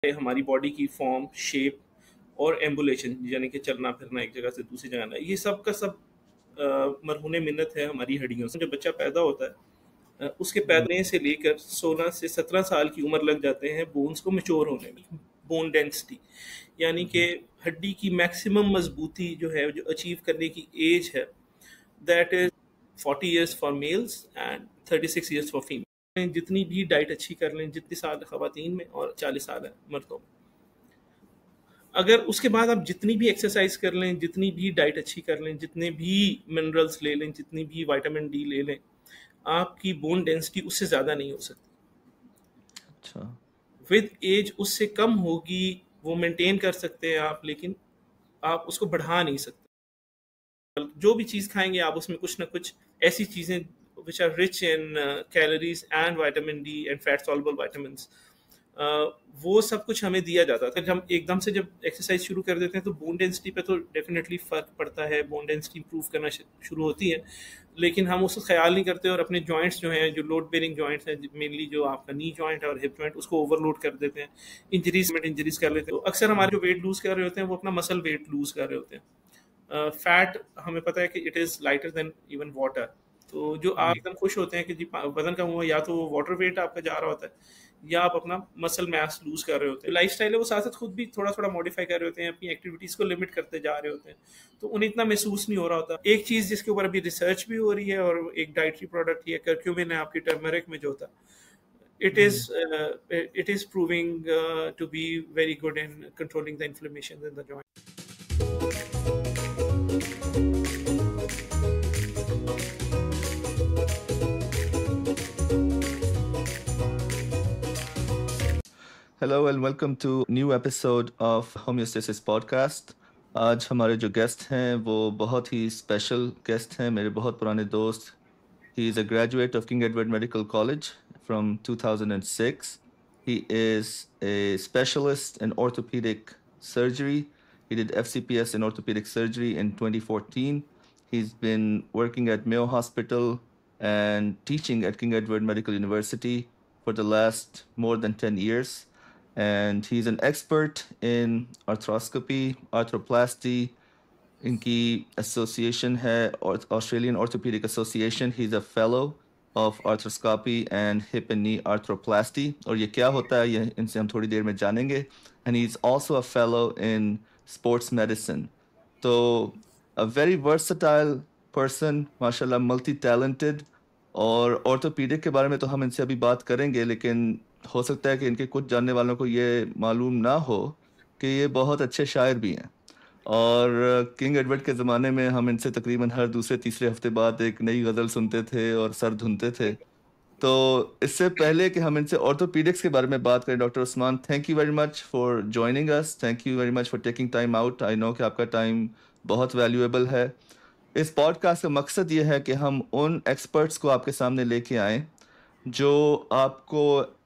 हमारी बॉडी की form, shape और एम्बुलेशन यानी कि चलना फिरना एक जगह से दूसरी जगह ना, ये सब का सब मरहून मिन्नत है हमारी हड्डियों से। जब बच्चा पैदा होता है उसके पैदा से लेकर 16 से 17 साल की उम्र लग जाते हैं बोन्स को मैच्योर होने में। बोन डेंसिटी यानी कि हड्डी की मैक्सिमम मजबूती जो है, जो अचीव करने की एज है, that is 40 years for mails and 36 years for female. जितनी भी डाइट अच्छी कर लें, जितनी साल खवातीन में और 40 साल है मर्दों में, अगर उसके बाद आप जितनी भी एक्सरसाइज कर लें, जितनी भी डाइट अच्छी कर लें, जितने भी मिनरल्स ले लें, जितनी भी विटामिन डी ले लें, आपकी बोन डेंसिटी उससे ज़्यादा नहीं हो सकती। अच्छा, विद एज उससे कम होगी, वो मेंटेन कर सकते हैं आप, लेकिन आप उसको बढ़ा नहीं सकते। जो भी चीज़ खाएंगे आप, उसमें कुछ ना कुछ ऐसी चीज़ें which are rich in calories and vitamin D and fat soluble vitamins, वो सब कुछ हमें दिया जाता है। जब हम एकदम से जब एक्सरसाइज शुरू कर देते हैं तो बोन डेंसिटी पे तो डेफिनेटली फ़र्क पड़ता है, बोन डेंसिटी इंप्रूव करना शुरू होती है, लेकिन हम उसका ख्याल नहीं करते और अपने जॉइंट्स जो हैं, जो लोड बेरिंग जॉइंट्स हैं, मेनली जो आपका नी जॉइंट है और हिप जॉइंट, उसको ओवरलोड कर देते हैं, इंजरीज कर लेते हैं। तो अक्सर हमारे जो वेट लूज कर रहे होते हैं वो अपना मसल वेट लूज कर रहे होते हैं। फैट हमें पता है कि it is lighter than even water. तो जो आप एकदम खुश होते हैं कि जी वजन कम हुआ, या तो वो वाटर वेट आपका जा रहा होता है या आप अपना मसल मास लूज कर रहे होते हैं। लाइफ स्टाइल है वो साथ साथ खुद भी थोड़ा थोड़ा मॉडिफाई कर रहे होते हैं, अपनी एक्टिविटीज़ को लिमिट करते जा रहे होते हैं, तो उन्हें इतना महसूस नहीं हो रहा होता। एक चीज़ जिसके ऊपर अभी रिसर्च भी हो रही है और एक डाइटरी प्रोडक्ट ही है करक्यूमिन है, आपकी टर्मरिक में जो होता है, it is proving to be very good in controlling the inflammation in the joint. Hello and welcome to new episode of homeostasis podcast. आज हमारे जो गेस्ट हैं वो बहुत ही स्पेशल गेस्ट हैं, मेरे बहुत पुराने दोस्त। He is a graduate of King Edward Medical College from 2006. He is a specialist in orthopedic surgery. He did FCPS in orthopedic surgery in 2014. He's been working at Mayo Hospital and teaching at King Edward Medical University for the last more than 10 years. And he's an expert in arthroscopy, arthroplasty. इनकी association है Australian orthopaedic association. He is a fellow of arthroscopy and hip and knee arthroplasty. और ये क्या होता है ये इनसे हम थोड़ी देर में जानेंगे। And he is also a fellow in sports medicine. तो अ वेरी वर्सटाइल पर्सन, माशाल्लाह, मल्टी टैलेंटेड। और ऑर्थोपेडिक के बारे में तो हम इनसे अभी बात करेंगे, लेकिन हो सकता है कि इनके कुछ जानने वालों को ये मालूम ना हो कि ये बहुत अच्छे शायर भी हैं। और किंग एडवर्ड के ज़माने में हम इनसे तकरीबन हर दूसरे तीसरे हफ्ते बाद एक नई गज़ल सुनते थे और सर धुनते थे। तो इससे पहले कि हम इनसे ऑर्थोपीडिक्स के बारे में बात करें, doctor Usman, thank you very much for joining us. Thank you very much for taking time out. I know कि आपका टाइम बहुत वैल्यूएबल है। इस पॉडकास्ट का मकसद ये है कि हम उन एक्सपर्ट्स को आपके सामने लेके आएँ जो आपको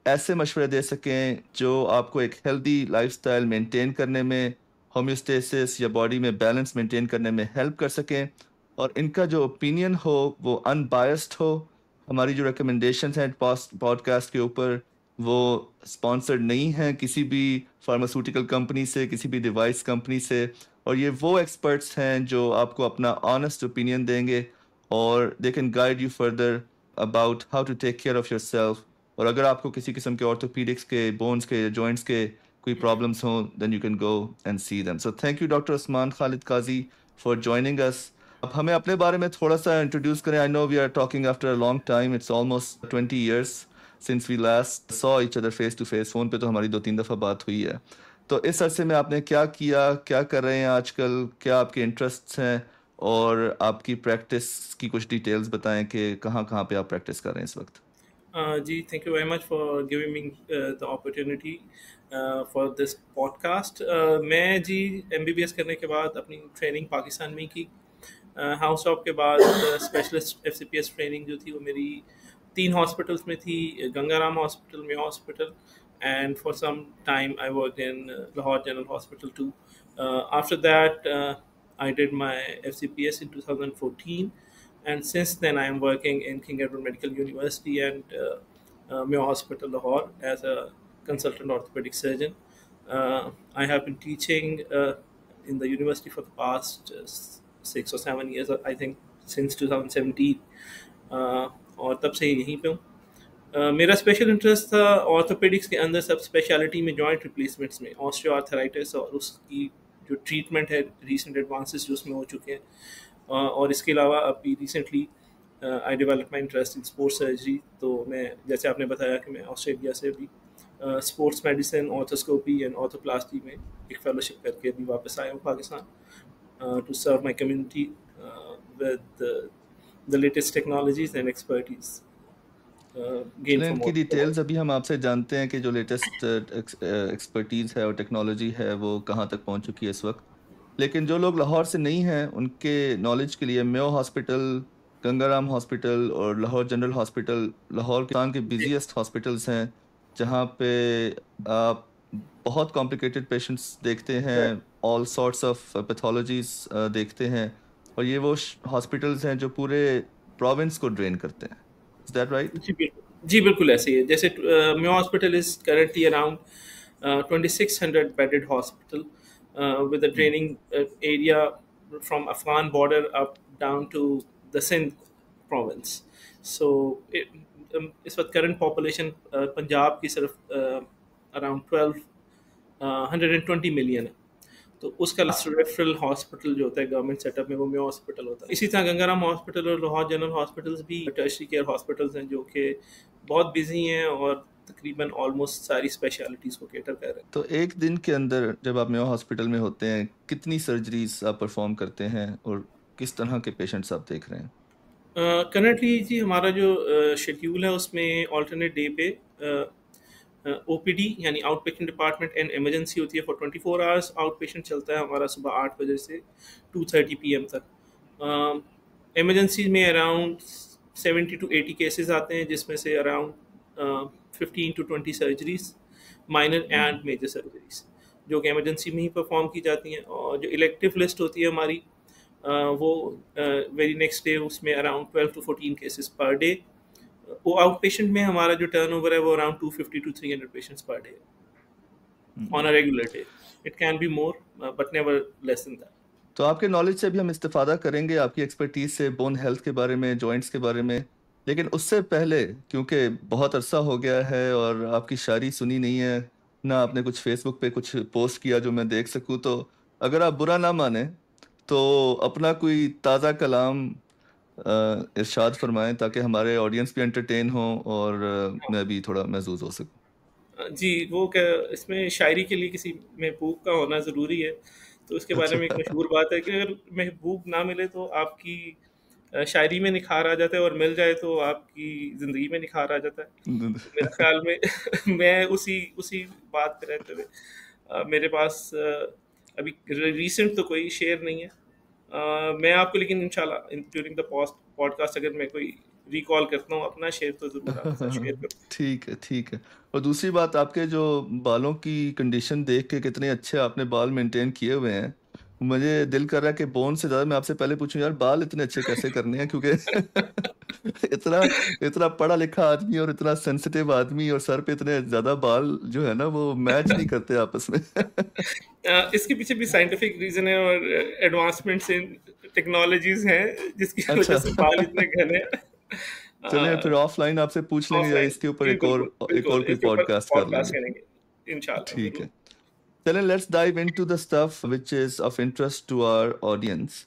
ऐसे मशवरे दे सकें जो आपको एक हेल्दी लाइफस्टाइल मेंटेन करने में, होम्योस्टेसिस या बॉडी में बैलेंस मेंटेन करने में हेल्प कर सकें, और इनका जो ओपिनियन हो वो अनबायस्ड हो। हमारी जो रिकमेंडेशंस हैं पॉडकास्ट के ऊपर वो स्पॉन्सर्ड नहीं हैं किसी भी फार्मास्यूटिकल कंपनी से, किसी भी डिवाइस कंपनी से। और ये वो एक्सपर्ट्स हैं जो आपको अपना ऑनेस्ट ओपिनियन देंगे और they can guide you further about how to take care of yourself. और अगर आपको किसी किस्म के ऑर्थोपीडिक्स के, बोन्स के, जॉइंट्स के कोई प्रॉब्लम्स हों, then you can go and see them. So thank you doctor Usman Khalid Kazi for joining us. अब हमें अपने बारे में थोड़ा सा इंट्रोड्यूस करें। I know we are talking after a long time, it's almost 20 years since we last saw each other face to face. Phone पे तो हमारी 2-3 दफ़ा बात हुई है। तो इस अरसे में आपने क्या किया, क्या कर रहे हैं आजकल, क्या आपके इंटरेस्ट्स हैं, और आपकी प्रैक्टिस की कुछ डिटेल्स बताएं कि कहाँ कहाँ पे आप प्रैक्टिस कर रहे हैं इस वक्त। जी, thank you very much for giving me the opportunity for this podcast. मैं जी एमबीबीएस करने के बाद अपनी ट्रेनिंग पाकिस्तान में ही की। हाउस ऑफ के बाद स्पेशलिस्ट एफसीपीएस ट्रेनिंग जो थी वो मेरी 3 हॉस्पिटल्स में थी, Gangaram hospital, Mayo hospital, and for some time I worked in Lahore general hospital too. After that I did my FCPS in 2014, and since then I am working in King Edward Medical University and Mayo Hospital, Lahore, as a consultant orthopedic surgeon. I have been teaching in the university for the past 6 or 7 years, I think, since 2017. और तब से यहीं पे हूँ. मेरा special interest था orthopaedics के अंदर, सब स्पेशलिटी में, जॉइंट रिप्लेसमेंट्स में, ऑस्टियोआर्थराइटिस और उसकी जो ट्रीटमेंट है, रीसेंट एडवांसेस जो उसमें हो चुके हैं. और इसके अलावा अभी recently I develop my interest in sports surgery. तो मैं, जैसे आपने बताया कि मैं ऑस्ट्रेलिया से भी sports medicine, arthroscopy and arthroplasty में एक फेलोशिप करके अभी वापस आया हूँ Pakistan to serve my community with the latest technologies and expertise gain चलिए फ्रॉम इनकी ऑल. डिटेल्स अभी हम आपसे जानते हैं कि जो लेटेस्ट एक्सपर्टीज़ है और टेक्नोलॉजी है वो कहाँ तक पहुँच चुकी है इस वक्त. लेकिन जो लोग लाहौर से नहीं हैं उनके नॉलेज के लिए मेयो हॉस्पिटल, गंगाराम हॉस्पिटल और लाहौर जनरल हॉस्पिटल लाहौर पाकिस्तान के बिजीएस्ट हॉस्पिटल्स हैं, जहाँ पे आप बहुत कॉम्प्लिकेटेड पेशेंट्स देखते हैं, ऑल सॉर्ट्स ऑफ पैथोलॉजीज देखते हैं, और ये वो हॉस्पिटल्स हैं जो पूरे प्रोविंस को ड्रेन करते हैं. Is that right? जी बिल्कुल ऐसे ही है. जैसे Mayo hospital is currently around 2600 bedded hospital with a draining area from Afghan border up down to the Sindh province. So इस वक्त करंट पॉपुलेशन पंजाब की सिर्फ अराउंड 120 मिलियन है. तो उसका रेफरल हॉस्पिटल जो होता है गवर्नमेंट सेटअप में, वो मेयो हॉस्पिटल होता है. इसी तरह गंगाराम हॉस्पिटल और लाहौर जनरल हॉस्पिटल्स भी टर्शरी केयर हॉस्पिटल्स हैं जो कि बहुत बिजी हैं और तकरीबन ऑलमोस्ट सारी स्पेशलिटीज़ को केटर कर रहे हैं. तो एक दिन के अंदर जब आप मेयो हॉस्पिटल में होते हैं, कितनी सर्जरीज आप परफॉर्म करते हैं और किस तरह के पेशेंट्स आप देख रहे हैं? करंटली जी हमारा जो शेड्यूल है उसमें ऑल्टरनेट डे पे ओपीडी यानी out patient department and emergency होती है फॉर 24 आवर्स. आउट पेशेंट चलता है हमारा सुबह 8 बजे से 2:30 PM तक. इमरजेंसी में अराउंड 70 to 80 केसेस आते हैं, जिसमें से around 15 to 20 surgeries, minor and major surgeries, जो कि इमरजेंसी में ही परफॉर्म की जाती हैं. और जो इलेक्टिव लिस्ट होती है हमारी, वो वेरी नेक्स्ट डे उसमें around 12 to 14 cases per day. वो आउट पेशेंट में हमारा जो टर्नओवर है वो around 250 to 300 patients per day on a regular day. It can be more but never less than that. तो आपके नॉलेज से भी हम इस्तेफादा करेंगे, आपकी एक्सपर्टीज से, बोन हेल्थ के बारे में, जॉइंट्स के बारे में. लेकिन उससे पहले, क्योंकि बहुत अरसा हो गया है और आपकी शायरी सुनी नहीं है, ना आपने कुछ फेसबुक पे कुछ पोस्ट किया जो मैं देख सकूं, तो अगर आप बुरा ना माने तो अपना कोई ताज़ा कलाम इरशाद फरमाएं, ताकि हमारे ऑडियंस भी एंटरटेन हो और मैं भी थोड़ा महसूस हो सकूं. जी, वो क्या, इसमें शायरी के लिए किसी महबूब का होना ज़रूरी है. तो उसके बारे में एक अच्छा. मशहूर बात है कि अगर महबूब ना मिले तो आपकी शायरी में निखार आ जाता है, और मिल जाए तो आपकी ज़िंदगी में निखार आ जाता है. तो मेरे ख्याल में मैं उसी बात पे रहते हुए मेरे पास अभी रीसेंट तो कोई शेर नहीं है. मैं आपको लेकिन इंशाल्लाह ड्यूरिंग द पॉडकास्ट अगर मैं कोई रिकॉल करता हूँ अपना शेर, तो ज़रूर आपके साथ शेयर करूँ. ठीक है, ठीक है. और दूसरी बात, आपके जो बालों की कंडीशन देख के कितने अच्छे आपने बाल मेंटेन किए हुए हैं, मुझे दिल कर रहा है कि बोन से ज़्यादा मैं आपसे पहले पूछूं, यार बाल इतने अच्छे कैसे करने हैं, क्योंकि इतना इतना पढ़ा लिखा आदमी और इतना सेंसिटिव आदमी और सर पे इतने ज़्यादा बाल जो है ना, वो मैच नहीं करते आपस में. इसके पीछे भी साइंटिफिक रीजन है और एडवांसमेंट्स इन टेक्नोलॉजीज हैं जिसकी वजह अच्छा. से बाल इतने घने हैं. चलिए फिर ऑफलाइन आपसे पूछ लेंगे, या ऑफलाइन इसके ऊपर जी एक और बिल्कुल कोई इसके ऊपर पॉडकास्ट कर पॉडकास्ट लेंगे. करेंगे इंशाल्लाह ठीक जरूर. है. चलें, let's dive into the stuff which is of interest to our audience.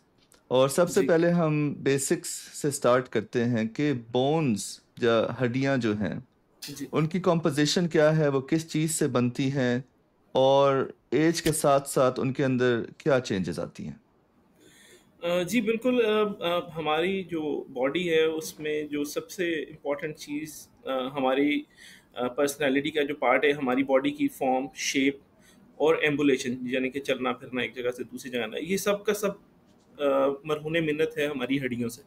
और सबसे जी पहले हम बेसिक्स से स्टार्ट करते हैं कि बोन्स या हड्डियां जो हैं, जी उनकी कॉम्पोजिशन क्या है, वो किस चीज़ से बनती हैं, और एज के साथ साथ उनके अंदर क्या चेंजेस आती हैं. जी बिल्कुल. हमारी जो बॉडी है उसमें जो सबसे इम्पोर्टेंट चीज़ हमारी पर्सनालिटी का जो पार्ट है, हमारी बॉडी की फॉर्म, शेप और एम्बुलेशन, यानी कि चलना फिरना एक जगह से दूसरी जगह ना, ये सब का सब मरहून मिन्नत है हमारी हड्डियों से.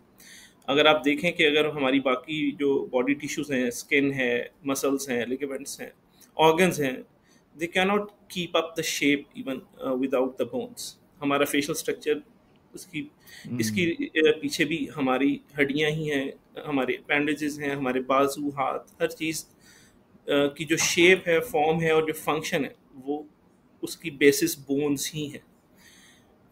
अगर आप देखें कि अगर हमारी बाकी जो बॉडी टिश्यूज़ हैं, स्किन है, मसल्स हैं, लिगामेंट्स हैं, ऑर्गन्स हैं, they can not keep up the shape even without the bones. हमारा फेशियल स्ट्रक्चर उसकी इसकी पीछे भी हमारी हड्डियां ही हैं, हमारे अपेंडेजेस हैं, हमारे बाजू, हाथ, हर चीज़ की जो शेप है, फॉर्म है और जो फंक्शन है, वो उसकी बेसिस बोन्स ही हैं।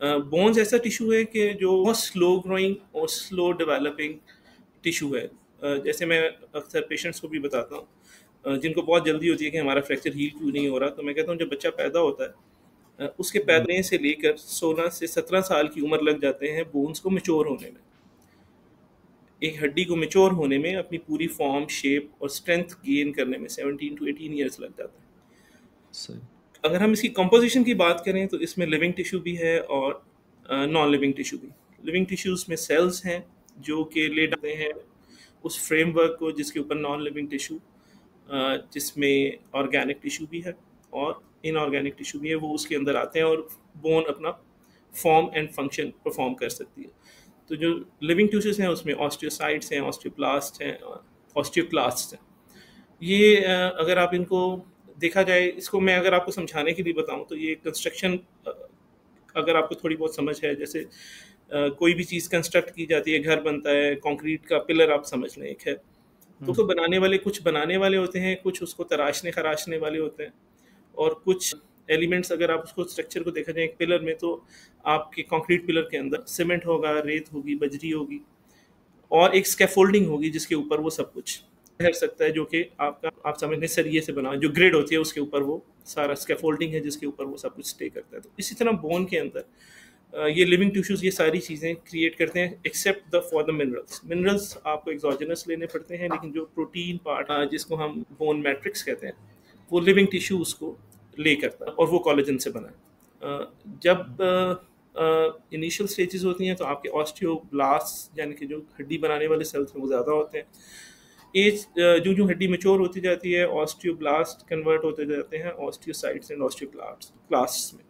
बोन्स ऐसा टिश्यू है कि जो बहुत स्लो ग्रोइंग और स्लो डेवलपिंग टिश्यू है। जैसे मैं अक्सर पेशेंट्स को भी बताता हूँ, जिनको बहुत जल्दी होती है कि हमारा फ्रैक्चर हील क्यों नहीं हो रहा, तो मैं कहता हूँ जब बच्चा पैदा होता है, उसके पैदा से लेकर 16 से 17 साल की उम्र लग जाते हैं बोन्स को मैच्योर होने में। एक हड्डी को मैच्योर होने में, अपनी पूरी फॉर्म, शेप और स्ट्रेंथ गेन करने में 17 टू 18 ईयर्स लग जाते हैं। सही। अगर हम इसकी कंपोजिशन की बात करें तो इसमें लिविंग टिश्यू भी है और नॉन लिविंग टिश्यू भी। लिविंग टिश्यूज में सेल्स हैं जो कि ले डालते हैं उस फ्रेमवर्क को जिसके ऊपर नॉन लिविंग टिश्यू, जिसमें ऑर्गेनिक टिश्यू भी है और इनऑर्गेनिक टिश्यू भी है, वो उसके अंदर आते हैं और बोन अपना फॉर्म एंड फंक्शन परफॉर्म कर सकती है। तो जो लिविंग टिश्यूज हैं उसमें ऑस्टियोसाइट्स हैं, ऑस्टियोब्लास्ट हैं, ऑस्टियोक्लास्ट हैं। ये अगर आप इनको देखा जाए, इसको मैं अगर आपको समझाने के लिए बताऊं तो ये कंस्ट्रक्शन, अगर आपको थोड़ी बहुत समझ है, जैसे कोई भी चीज़ कंस्ट्रक्ट की जाती है, घर बनता है, कंक्रीट का पिलर आप समझ लें एक है, तो उसको बनाने वाले कुछ बनाने वाले होते हैं, कुछ उसको तराशने खराशने वाले होते हैं, और कुछ एलिमेंट्स, अगर आप उसको स्ट्रक्चर को देखा जाए एक पिलर में, तो आपके कंक्रीट पिलर के अंदर सीमेंट होगा, रेत होगी, बजरी होगी और एक स्कैफोल्डिंग होगी जिसके ऊपर वो सब कुछ ठहर सकता है, जो कि आपका, आप समझ लें, सरिये से बना जो ग्रिड होती है उसके ऊपर वो सारा स्कैफोल्डिंग है जिसके ऊपर वो सब कुछ स्टे करता है। तो इसी तरह बोन के अंदर ये लिविंग टिश्यूज ये सारी चीज़ें क्रिएट करते हैं, except the for the minerals. Minerals आपको एक्सोजेनस लेने पड़ते हैं, लेकिन जो प्रोटीन पार्ट जिसको हम बोन मैट्रिक्स कहते हैं, वो लिविंग टिश्यू उसको ले करता है और वो कोलेजन से बना है। जब इनिशियल स्टेजेस होती हैं तो आपके ऑस्टियोब्लास्ट यानी कि जो हड्डी बनाने वाले सेल्स हैं वो ज़्यादा होते हैं। एज जो जो हड्डी मैच्योर होती जाती है, ऑस्टियोब्लास्ट कन्वर्ट होते जाते हैं ऑस्टियोसाइट्स एंड ऑस्टियोक्लास्ट में।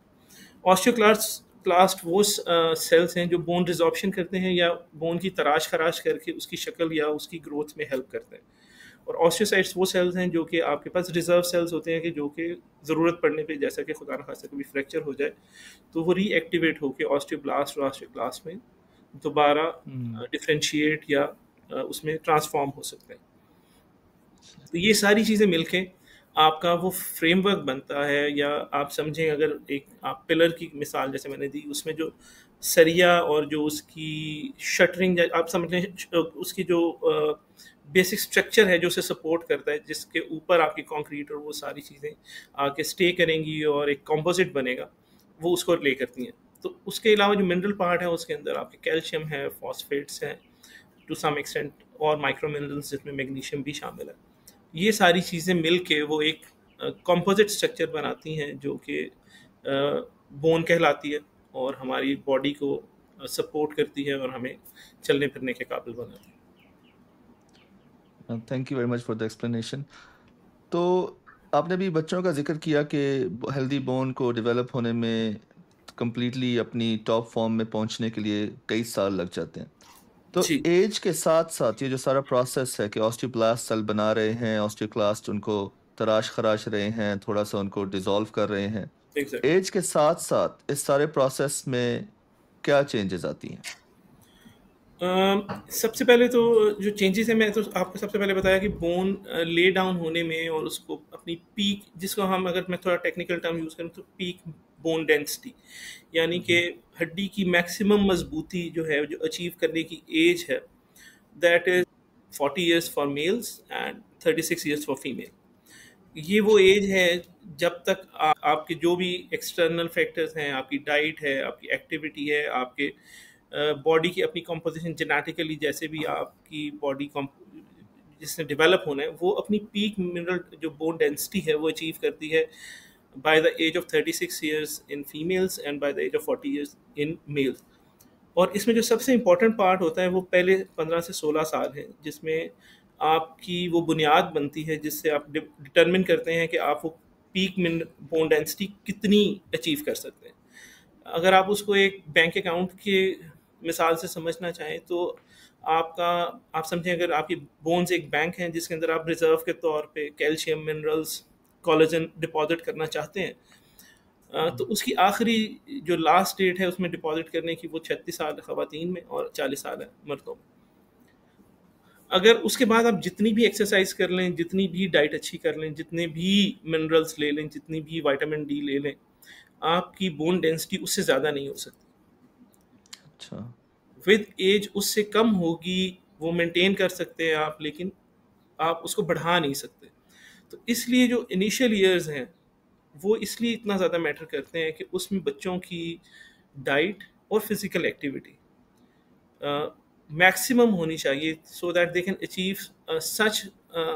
ऑस्टियोक्लास्ट वो सेल्स हैं जो बोन रिजॉर्प्शन करते हैं या बोन की तराश खराश करके उसकी शक्ल या उसकी ग्रोथ में हेल्प करते हैं। और ऑस्टियोसाइट्स वो सेल्स हैं जो कि आपके पास रिजर्व सेल्स होते हैं कि जो कि ज़रूरत पड़ने पे, जैसा कि खुदा न खास्ता कभी फ्रैक्चर हो जाए तो वो रीएक्टिवेट होकर ऑस्टियोब्लास्ट और ऑस्टियोक्लास्ट में दोबारा डिफ्रेंशिएट या उसमें ट्रांसफॉर्म हो सकते हैं। तो ये सारी चीज़ें मिलके आपका वो फ्रेमवर्क बनता है। या आप समझें, अगर एक आप पिलर की मिसाल जैसे मैंने दी, उसमें जो सरिया और जो उसकी शटरिंग, आप समझ लें उसकी जो बेसिक स्ट्रक्चर है जो उसे सपोर्ट करता है, जिसके ऊपर आपकी कंक्रीट और वो सारी चीज़ें आके स्टे करेंगी और एक कंपोजिट बनेगा, वो उसको ले करती हैं। तो उसके अलावा जो मिनरल पार्ट है उसके अंदर आपके कैल्शियम है, फॉस्फेट्स हैं टू सम एक्सटेंट, और माइक्रो मिनरल्स जिसमें मैग्नीशियम भी शामिल है। ये सारी चीज़ें मिल के वो एक कंपोजिट स्ट्रक्चर बनाती हैं जो कि बोन कहलाती है और हमारी बॉडी को सपोर्ट करती है और हमें चलने फिरने के काबिल बनाती है। Thank you very much for the explanation. तो आपने भी बच्चों का जिक्र किया कि हेल्दी बोन को डेवलप होने में कंप्लीटली अपनी टॉप फॉर्म में पहुंचने के लिए कई साल लग जाते हैं। तो जी, एज के साथ साथ ये जो सारा प्रोसेस है कि ऑस्टियोब्लास्ट सेल बना रहे हैं, ऑस्टियोक्लास्ट उनको तराश खराश रहे हैं, थोड़ा सा उनको डिसॉल्व कर रहे हैं, एग्जैक्टली। एज के साथ साथ इस सारे प्रोसेस में क्या चेंजेस आती हैं? सबसे पहले तो जो चेंजेस है, मैं तो आपको सबसे पहले बताया कि बोन ले डाउन होने में और उसको अपनी पीक, जिसको हम, अगर मैं थोड़ा टेक्निकल टर्म यूज़ करूँ तो पीक बोन डेंसिटी, यानी कि हड्डी की मैक्सिमम मजबूती जो है, जो अचीव करने की एज है, that is 40 years for mails and 36 years for female. ये वो एज है जब तक आपके जो भी एक्सटर्नल फैक्टर्स हैं, आपकी डाइट है, आपकी एक्टिविटी है, आपके बॉडी की अपनी कॉम्पोजिशन, जेनेटिकली जैसे भी आपकी बॉडी जिसने डेवलप होना है, वो अपनी पीक मिनरल जो बोन डेंसिटी है वो अचीव करती है by the age of 36 years in females and by the age of 40 years in males. और इसमें जो सबसे इम्पोर्टेंट पार्ट होता है वो पहले 15 से 16 साल है, जिसमें आपकी वो बुनियाद बनती है जिससे आप डिटरमिन करते हैं कि आप वो पीक मिन बोन डेंसिटी कितनी अचीव कर सकते हैं। अगर आप उसको एक बैंक अकाउंट के मिसाल से समझना चाहें तो आपका, आप समझें, अगर आपकी बोन्स एक बैंक है जिसके अंदर आप रिजर्व के तौर पे कैल्शियम, मिनरल्स, कोलेजन डिपॉजिट करना चाहते हैं, तो उसकी आखिरी जो लास्ट डेट है उसमें डिपॉजिट करने की वो 36 साल है ख़वातीन में और 40 साल है मर्दों में। अगर उसके बाद आप जितनी भी एक्सरसाइज कर लें, जितनी भी डाइट अच्छी कर लें, जितने भी मिनरल्स ले लें, जितनी भी विटामिन डी ले लें, आपकी बोन डेंसिटी उससे ज़्यादा नहीं हो सकती। अच्छा। विद एज उससे कम होगी, वो मेंटेन कर सकते हैं आप, लेकिन आप उसको बढ़ा नहीं सकते। तो इसलिए जो इनिशियल ईयर्स हैं वो इसलिए इतना ज़्यादा मैटर करते हैं कि उसमें बच्चों की डाइट और फिजिकल एक्टिविटी मैक्सिमम होनी चाहिए, so that they can achieve such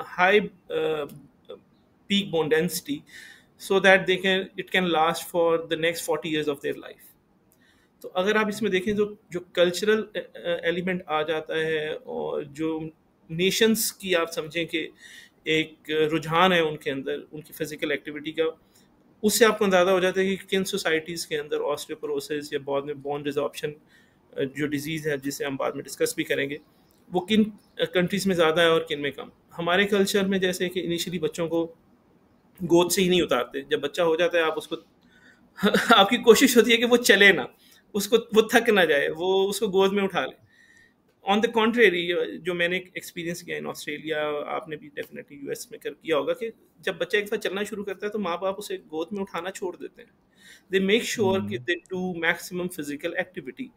high peak bone density, so that they can it can last for the next 40 years of their life. तो अगर आप इसमें देखें जो जो कल्चरल एलिमेंट आ जाता है और जो नेशंस की आप समझें कि एक रुझान है उनके अंदर उनकी फिजिकल एक्टिविटी का, उससे आपको अंदाज़ा हो जाता है कि किन सोसाइटीज़ के अंदर ऑस्टियोपोरोसिस या बाद में बोन रिजॉर्प्शन जो डिजीज़ है जिसे हम बाद में डिस्कस भी करेंगे, वो किन कंट्रीज़ में ज़्यादा है और किन में कम। हमारे कल्चर में जैसे कि इनिशियली बच्चों को गोद से ही नहीं उतारते, जब बच्चा हो जाता है आप उसको आपकी कोशिश होती है कि वो चले ना, उसको वो थक ना जाए, वो उसको गोद में उठा ले। ऑन द कॉन्ट्रेरी, जो मैंने एक्सपीरियंस किया इन ऑस्ट्रेलिया, आपने भी डेफिनेटली यूएस में कर किया होगा, कि जब बच्चा एक बार चलना शुरू करता है तो माँ बाप उसे गोद में उठाना छोड़ देते हैं। दे मेक श्योर कि they do maximum physical activity,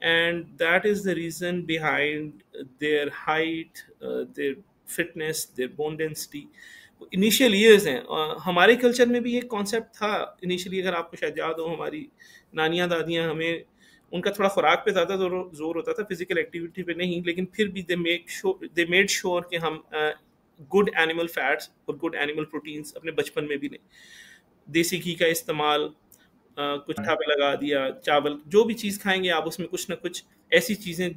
and that is the reason behind their height, their fitness, their bone density. Initial years हैं। हमारे कल्चर में भी एक कॉन्सेप्ट था इनिशियली, अगर आपको शायद याद हो, हमारी नानियाँ दादियाँ हमें उनका थोड़ा खुराक पे ज़्यादा जोर होता था, फिजिकल एक्टिविटी पे नहीं, लेकिन फिर भी दे मेड श्योर कि हम गुड एनिमल फैट्स और गुड एनिमल प्रोटीन्स अपने बचपन में भी लें। देसी घी का इस्तेमाल, कुछ पे लगा दिया, चावल, जो भी चीज़ खाएंगे आप उसमें कुछ ना कुछ ऐसी चीज़ें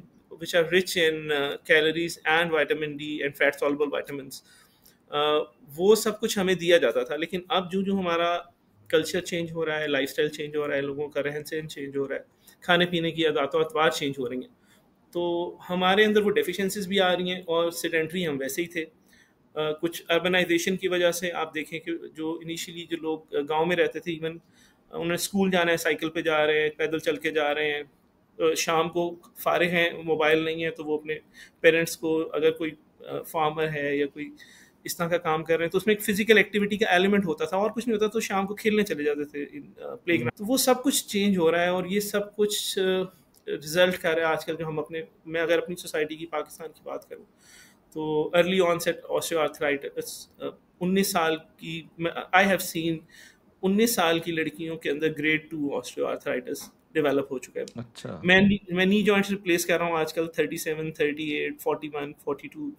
which are rich in calories and vitamin D and fat soluble vitamins, वो सब कुछ हमें दिया जाता था। लेकिन अब जो जो हमारा कल्चर चेंज हो रहा है, लाइफस्टाइल चेंज हो रहा है, लोगों का रहन सहन चेंज हो रहा है, खाने पीने की आदत अतवार चेंज हो रही हैं, तो हमारे अंदर वो डेफिशिएंसीज भी आ रही हैं, और सेडेंट्री हम वैसे ही थे। कुछ अर्बनाइजेशन की वजह से आप देखें कि जो इनिशियली जो लोग गांव में रहते थे, इवन उन्हें स्कूल जाना है, साइकिल पे जा रहे हैं, पैदल चल के जा रहे हैं, शाम को फारिग हैं, मोबाइल नहीं है, तो वो अपने पेरेंट्स को, अगर कोई फार्मर है या कोई इस तरह का काम कर रहे हैं, तो उसमें एक फिजिकल एक्टिविटी का एलिमेंट होता था, और कुछ नहीं होता, तो शाम को खेलने चले जाते थे प्ले ग्राउंड। तो वो सब कुछ चेंज हो रहा है, और ये सब कुछ रिजल्ट कर रहा है आजकल जो हम अपने, मैं अगर अपनी सोसाइटी की, पाकिस्तान की बात करूँ, तो अर्ली ऑनसेट ऑस्टियोआर्थराइटिस 19 साल की, आई हैव सीन 19 साल की लड़कियों के अंदर ग्रेड 2 ऑस्टियोआर्थराइटिस डेवलप हो चुका है। अच्छा। मैं नी जॉइंट्स रिप्लेस कर रहा हूँ आजकल 37, 38, 41, 42,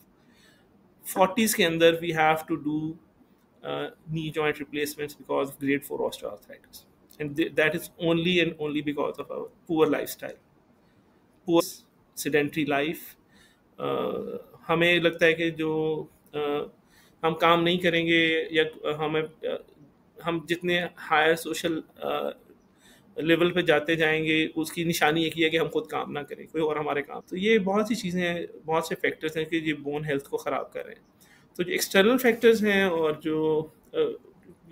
40s के अंदर we have to do knee joint replacements because of grade 4 osteoarthritis, and that is only and only because of our poor lifestyle, poor sedentary life. हमें लगता है कि जो हम काम नहीं करेंगे, या हम जितने हायर सोशल लेवल पे जाते जाएंगे, उसकी निशानी एक ही है कि हम खुद काम ना करें, कोई और हमारे काम। तो ये बहुत सी चीज़ें हैं, बहुत से फैक्टर्स हैं कि ये बोन हेल्थ को ख़राब कर रहे हैं। तो जो एक्सटर्नल फैक्टर्स हैं, और जो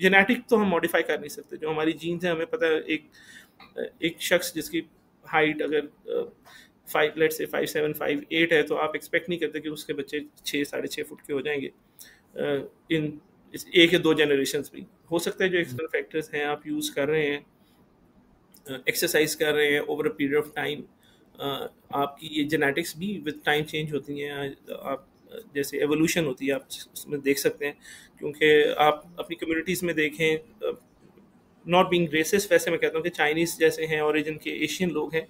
जेनेटिक तो हम मॉडिफाई कर नहीं सकते, जो हमारी जीन्स हैं, हमें पता है एक शख्स जिसकी हाइट अगर 5'7", 5'8" है, तो आप एक्सपेक्ट नहीं करते कि उसके बच्चे 6, 6.5 फुट के हो जाएंगे इन एक या दो जनरेशन भी। हो सकता है जो एक्सटर्नल फैक्टर्स हैं आप यूज़ कर रहे हैं, एक्सरसाइज कर रहे हैं over a period of time, आपकी ये जेनेटिक्स भी विद टाइम चेंज होती हैं। आप जैसे एवोल्यूशन होती है, आप उसमें देख सकते हैं, क्योंकि आप अपनी कम्युनिटीज़ में देखें, नॉट बीइंग रेसिस्ट, वैसे मैं कहता हूँ कि चाइनीज़ जैसे हैं ओरिजिन के एशियन लोग हैं,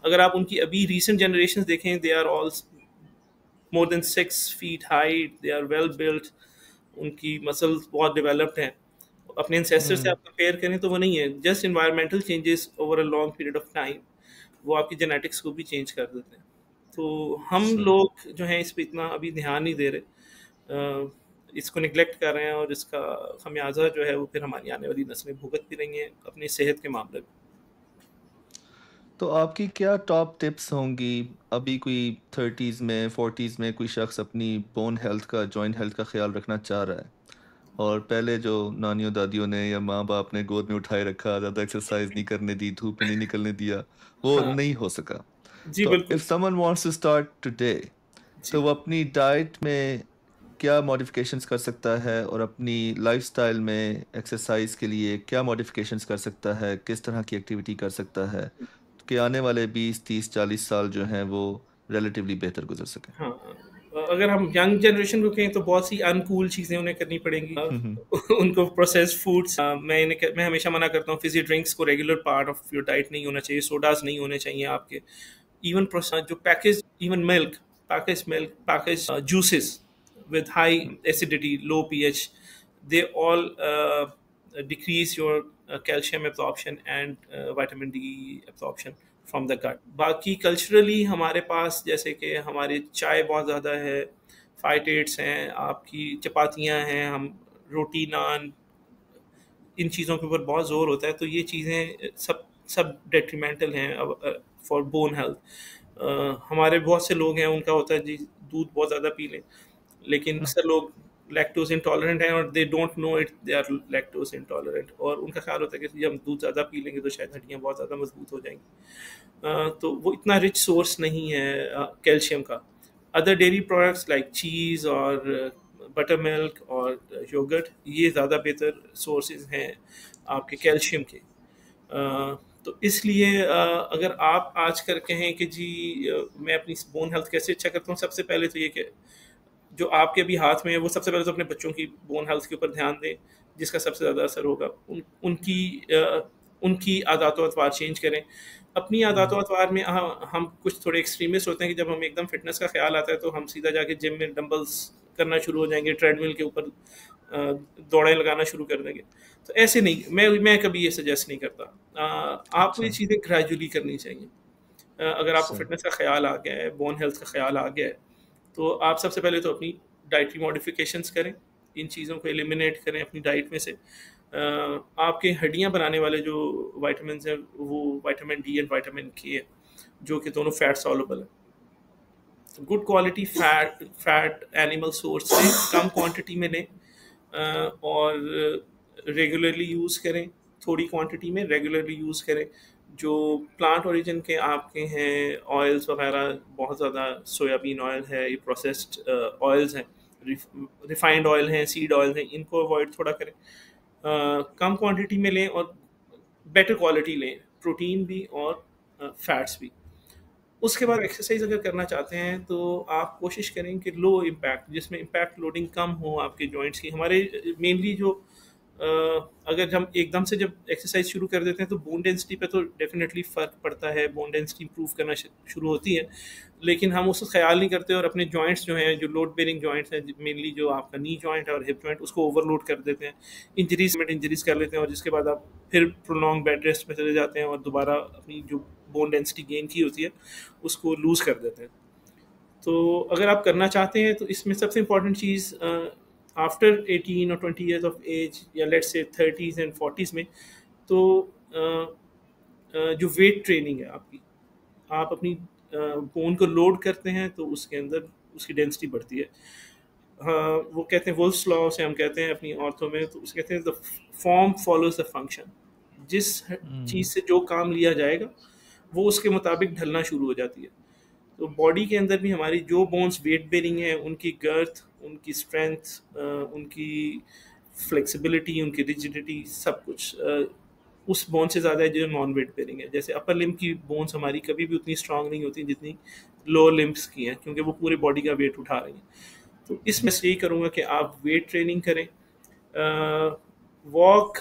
अगर आप उनकी अभी रिसेंट जनरेशन देखें, they are all more than 6 feet height, they are well built, उनकी मसल्स बहुत डेवलप्ड हैं। अपने एंसेस्टर से आप कंपेयर करें तो वो नहीं है। Just environmental changes over a long period of time वो आपकी जेनेटिक्स को भी चेंज कर देते हैं। तो हम लोग जो हैं इस पर इतना अभी ध्यान नहीं दे रहे, इसको निगलेक्ट कर रहे हैं, और इसका खमियाजा जो है वो फिर हमारी आने वाली नस्लें भुगत भी रही हैं अपनी सेहत के मामले में। तो आपकी क्या टॉप टिप्स होंगी? अभी कोई 30s में 40s में कोई शख्स अपनी बोन हेल्थ का, जॉइंट हेल्थ का ख्याल रखना चाह रहा है, और पहले जो नानियों दादियों ने या माँ बाप ने गोद में उठाए रखा, ज़्यादा एक्सरसाइज नहीं करने दी, धूप में नहीं निकलने दिया, वो हाँ नहीं हो सका। जी तो बिल्कुल if someone wants to start today, जी तो वो अपनी डाइट में क्या मॉडिफिकेशंस कर सकता है और अपनी लाइफस्टाइल में एक्सरसाइज के लिए क्या मॉडिफिकेशंस कर सकता है, किस तरह की एक्टिविटी कर सकता है कि आने वाले 20, 30, 40 साल जो हैं वो रिलेटिवली बेहतर गुजर सकें? हाँ, अगर हम यंग जनरेशन को कहें तो बहुत सी अनकूल चीज़ें उन्हें करनी पड़ेंगी। हम्म। उनको प्रोसेस्ड फूड्स, मैं हमेशा मना करता हूँ फिज़ी ड्रिंक्स को regular part of your diet नहीं होना चाहिए, सोडाज़ नहीं होने चाहिए आपके। इवन जो package, even milk, package juices with high acidity, low pH, they all decrease your calcium absorption and vitamin D absorption from the gut. बाकी कल्चरली हमारे पास जैसे कि हमारी चाय बहुत ज़्यादा है, फाइटेट्स हैं, आपकी चपातियाँ हैं, हम रोटी नान, इन चीज़ों के ऊपर बहुत ज़ोर होता है, तो ये चीज़ें सब सब डेट्रीमेंटल हैं फॉर बोन हेल्थ। हमारे बहुत से लोग हैं उनका होता है जी दूध बहुत ज़्यादा पी लें, लेकिन अक्सर लोग लैक्टोज इंटॉलरेंट हैं और they don't know it, they are lactose intolerant, और उनका ख्याल होता है कि जब हम दूध ज़्यादा पी लेंगे तो शायद हड्डियाँ बहुत ज़्यादा मजबूत हो जाएंगी। तो वो इतना रिच सोर्स नहीं है कैल्शियम का। अदर डेयरी प्रोडक्ट्स लाइक चीज़ और बटर मिल्क और योगर्ट, ये ज़्यादा बेहतर सोर्सेज हैं आपके कैल्शियम के। तो इसलिए अगर आप आज कर कहें कि जी मैं अपनी बोन हेल्थ कैसे अच्छा करता हूँ, सबसे पहले तो ये कि जो आपके भी हाथ में है वो सबसे पहले तो अपने बच्चों की बोन हेल्थ के ऊपर ध्यान दें, जिसका सबसे ज़्यादा असर होगा। उनकी आदत अतवार चेंज करें। अपनी आदत अतवार में हम कुछ थोड़े एक्सट्रीमिस्ट होते हैं कि जब हमें एकदम फिटनेस का ख्याल आता है तो हम सीधा जाके जिम में डंबल्स करना शुरू हो जाएंगे, ट्रेडमिल के ऊपर दौड़ें लगाना शुरू कर देंगे। तो ऐसे नहीं, मैं कभी ये सजेस्ट नहीं करता। आपको ये अच्छा। चीज़ें ग्रेजुअली करनी चाहिए। अगर आपको सही। फिटनेस का ख्याल आ गया है, बोन हेल्थ का ख्याल आ गया है, तो आप सबसे पहले तो अपनी डाइटरी मॉडिफिकेशंस करें, इन चीज़ों को एलिमिनेट करें अपनी डाइट में से। आपके हड्डियां बनाने वाले जो वाइटामिन हैं वो विटामिन डी एंड विटामिन के है, जो कि दोनों फैट सॉल्युबल है। Good quality fat animal source से कम क्वांटिटी में लें और रेगुलरली यूज़ करें, थोड़ी क्वांटिटी में रेगुलरली यूज़ करें। जो प्लांट ओरिजिन के आपके हैं ऑयल्स वगैरह, बहुत ज़्यादा सोयाबीन ऑयल है, ये प्रोसेस्ड ऑयल्स हैं, रिफाइंड ऑयल हैं, सीड ऑयल हैं, इनको अवॉइड थोड़ा करें। कम क्वांटिटी में लें और बेटर क्वालिटी लें, प्रोटीन भी और फैट्स भी। उसके बाद एक्सरसाइज अगर करना चाहते हैं तो आप कोशिश करें कि लो इम्पैक्ट, जिसमें इम्पैक्ट लोडिंग कम हो आपके जॉइंट्स की। हमारे मेनली जो अगर हम एकदम से जब एक्सरसाइज शुरू कर देते हैं तो बोन डेंसिटी पे तो डेफिनेटली फ़र्क पड़ता है, बोन डेंसिटी इंप्रूव करना शुरू होती है, लेकिन हम उसका ख्याल नहीं करते और अपने जॉइंट्स जो हैं, जो लोड बेरिंग जॉइंट्स हैं, मेनली जो आपका नी जॉइंट है और हिप जॉइंट, उसको ओवरलोड कर देते हैं, इंजरीज कर लेते हैं, और जिसके बाद आप फिर प्रोलॉन्ग बेड रेस्ट में चले जाते हैं और दोबारा अपनी जो बोन डेंसिटी गेन की होती है उसको लूज़ कर देते हैं। तो अगर आप करना चाहते हैं तो इसमें सबसे इम्पॉर्टेंट चीज़ आफ्टर 18 और 20 ईयर्स ऑफ एज, या let's say 30s and 40s में, तो जो वेट ट्रेनिंग है आपकी, आप अपनी बोन को लोड करते हैं तो उसके अंदर उसकी डेंसिटी बढ़ती है। हाँ, वो कहते हैं वुल्फ्स लॉ से हम कहते हैं अपनी औरतों में, तो उसे कहते हैं the form follows the function. जिस चीज़ से जो काम लिया जाएगा वो उसके मुताबिक ढलना शुरू हो जाती है। तो बॉडी के अंदर भी हमारी जो बोन्स वेट बेरिंग है, उनकी गर्थ, उनकी स्ट्रेंथ, उनकी फ्लेक्सिबिलिटी, उनकी रिजिडिटी, सब कुछ उस बोन से ज़्यादा है जो नॉन वेट बेरिंग है। जैसे अपर लिम्ब की बोन्स हमारी कभी भी उतनी स्ट्रांग नहीं होती जितनी लोअर लिम्ब्स की हैं, क्योंकि वो पूरे बॉडी का वेट उठा रही हैं। तो इसमें से यही करूँगा कि आप वेट ट्रेनिंग करें, वॉक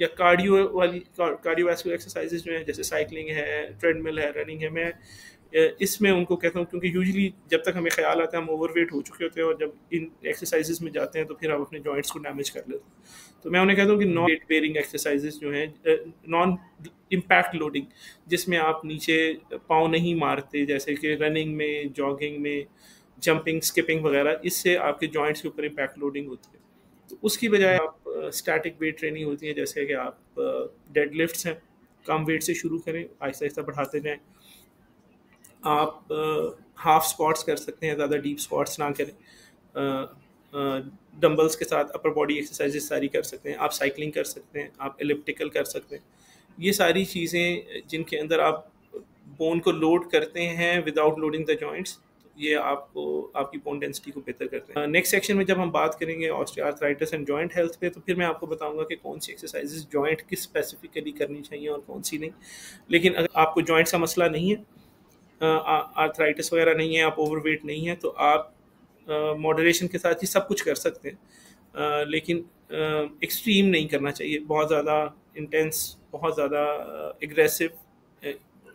या कार्डियोवैस्कुलर एक्सरसाइजेज जो हैं, जैसे साइकिलिंग है, ट्रेडमिल है, रनिंग है, मैं इसमें उनको कहता हूँ, क्योंकि यूजुअली जब तक हमें ख्याल आता है हम ओवरवेट हो चुके होते हैं, और जब इन एक्सरसाइजेज में जाते हैं तो फिर हम अपने जॉइंट्स को डैमेज कर लेते हैं। तो मैं उन्हें कहता हूँ कि नॉन वेट बेरिंग एक्सरसाइजेज जो हैं, नॉन इम्पैक्ट लोडिंग, जिसमें आप नीचे पाँव नहीं मारते, जैसे कि रनिंग में, जॉगिंग में, जंपिंग, स्किपिंग वगैरह, इससे आपके जॉइंट्स के ऊपर इम्पैक्ट लोडिंग होती है। तो उसकी बजाय आप स्टैटिक वेट ट्रेनिंग होती है, जैसे कि आप डेड लिफ्ट्स हैं, कम वेट से शुरू करें, आहिस्ता आहिस्ता बढ़ाते जाएं। आप हाफ स्क्वाट्स कर सकते हैं, ज़्यादा डीप स्क्वाट्स ना करें। डंबल्स के साथ अपर बॉडी एक्सरसाइजेस सारी कर सकते हैं। आप साइकिलिंग कर सकते हैं, आप एलिप्टिकल कर सकते हैं। ये सारी चीज़ें जिनके अंदर आप बोन को लोड करते हैं विदाउट लोडिंग द जॉइंट्स, ये आपको आपकी बोन डेंसिटी को बेहतर करते हैं। नेक्स्ट सेक्शन में जब हम बात करेंगे ऑस्टियोआर्थराइटिस एंड जॉइंट हेल्थ पे, तो फिर मैं आपको बताऊंगा कि कौन सी एक्सरसाइजेज जॉइंट की स्पेसिफिकली करनी चाहिए और कौन सी नहीं। लेकिन अगर आपको जॉइंट का मसला नहीं है, आर्थराइटिस वगैरह नहीं है, आप ओवरवेट नहीं है, तो आप मॉडरेशन के साथ ही सब कुछ कर सकते हैं। लेकिन एक्सट्रीम नहीं करना चाहिए, बहुत ज़्यादा इंटेंस, बहुत ज़्यादा एग्रेसिव,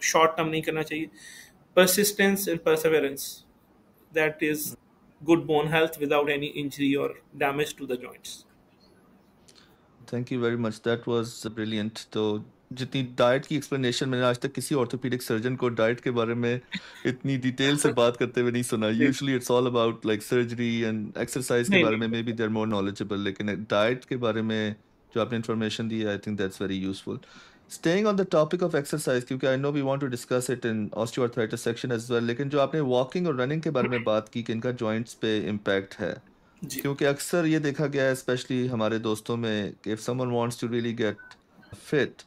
शॉर्ट टर्म नहीं करना चाहिए। persistence and perseverance, that is good bone health without any injury or damage to the joints. Thank you very much, that was brilliant. तो जितनी डाइट की एक्सप्लेनेशन मैंने आज तक किसी ऑर्थोपेडिक सर्जन को डाइट के बारे में इतनी डिटेल से बात करते हुए नहीं सुना। नहीं usually it's all about like surgery and exercise के बारे में, नहीं may be they are more knowledgeable, लेकिन डाइट के बारे में जो आपने इन्फॉर्मेशन दी है, I think that's very useful. Staying on the topic of exercise, क्योंकि I know we want to discuss it in osteoarthritis section as well, लेकिन जो आपने वॉकिंग और रनिंग के बारे में बात की कि इनका जॉइंट्स पे इम्पैक्ट है, जी क्योंकि अक्सर ये देखा गया है स्पेशली हमारे दोस्तों में कि if someone wants to really get fit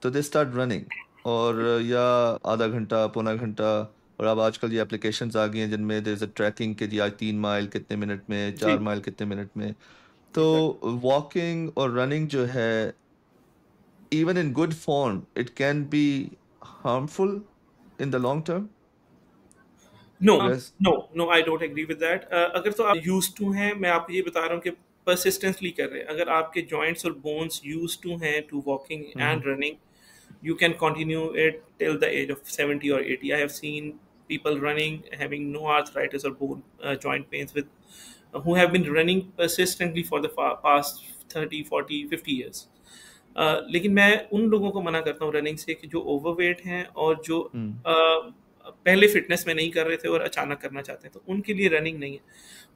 तो दे स्टार्ट रनिंग, और या आधा घंटा पौना घंटा, और अब आजकल ये एप्लीकेशंस आ गई हैं जिनमें देयर इज अ ट्रैकिंग कि जी आज 3 माइल कितने मिनट में, जी 4 माइल कितने मिनट में। तो एग्जैक्ट वॉकिंग और रनिंग जो है, even in good form it can be harmful in the long term. No yes. No no, I don't agree with that. अगर तो आप यूज टू हैं, मैं आपको ये बता रहा हूँ कि परसिस्टेंटली कर रहे हैं, अगर आपके जॉइंट्स और बोन्स यूज टू हैं to walking and running, you can continue it till the age of 70 or 80. I have seen people running having no arthritis or bone joint pains with who have been running persistently for the past 30 40 50 years. लेकिन मैं उन लोगों को मना करता हूँ running से कि जो ओवरवेट हैं और जो पहले फिटनेस में नहीं कर रहे थे और अचानक करना चाहते हैं, तो उनके लिए रनिंग नहीं है।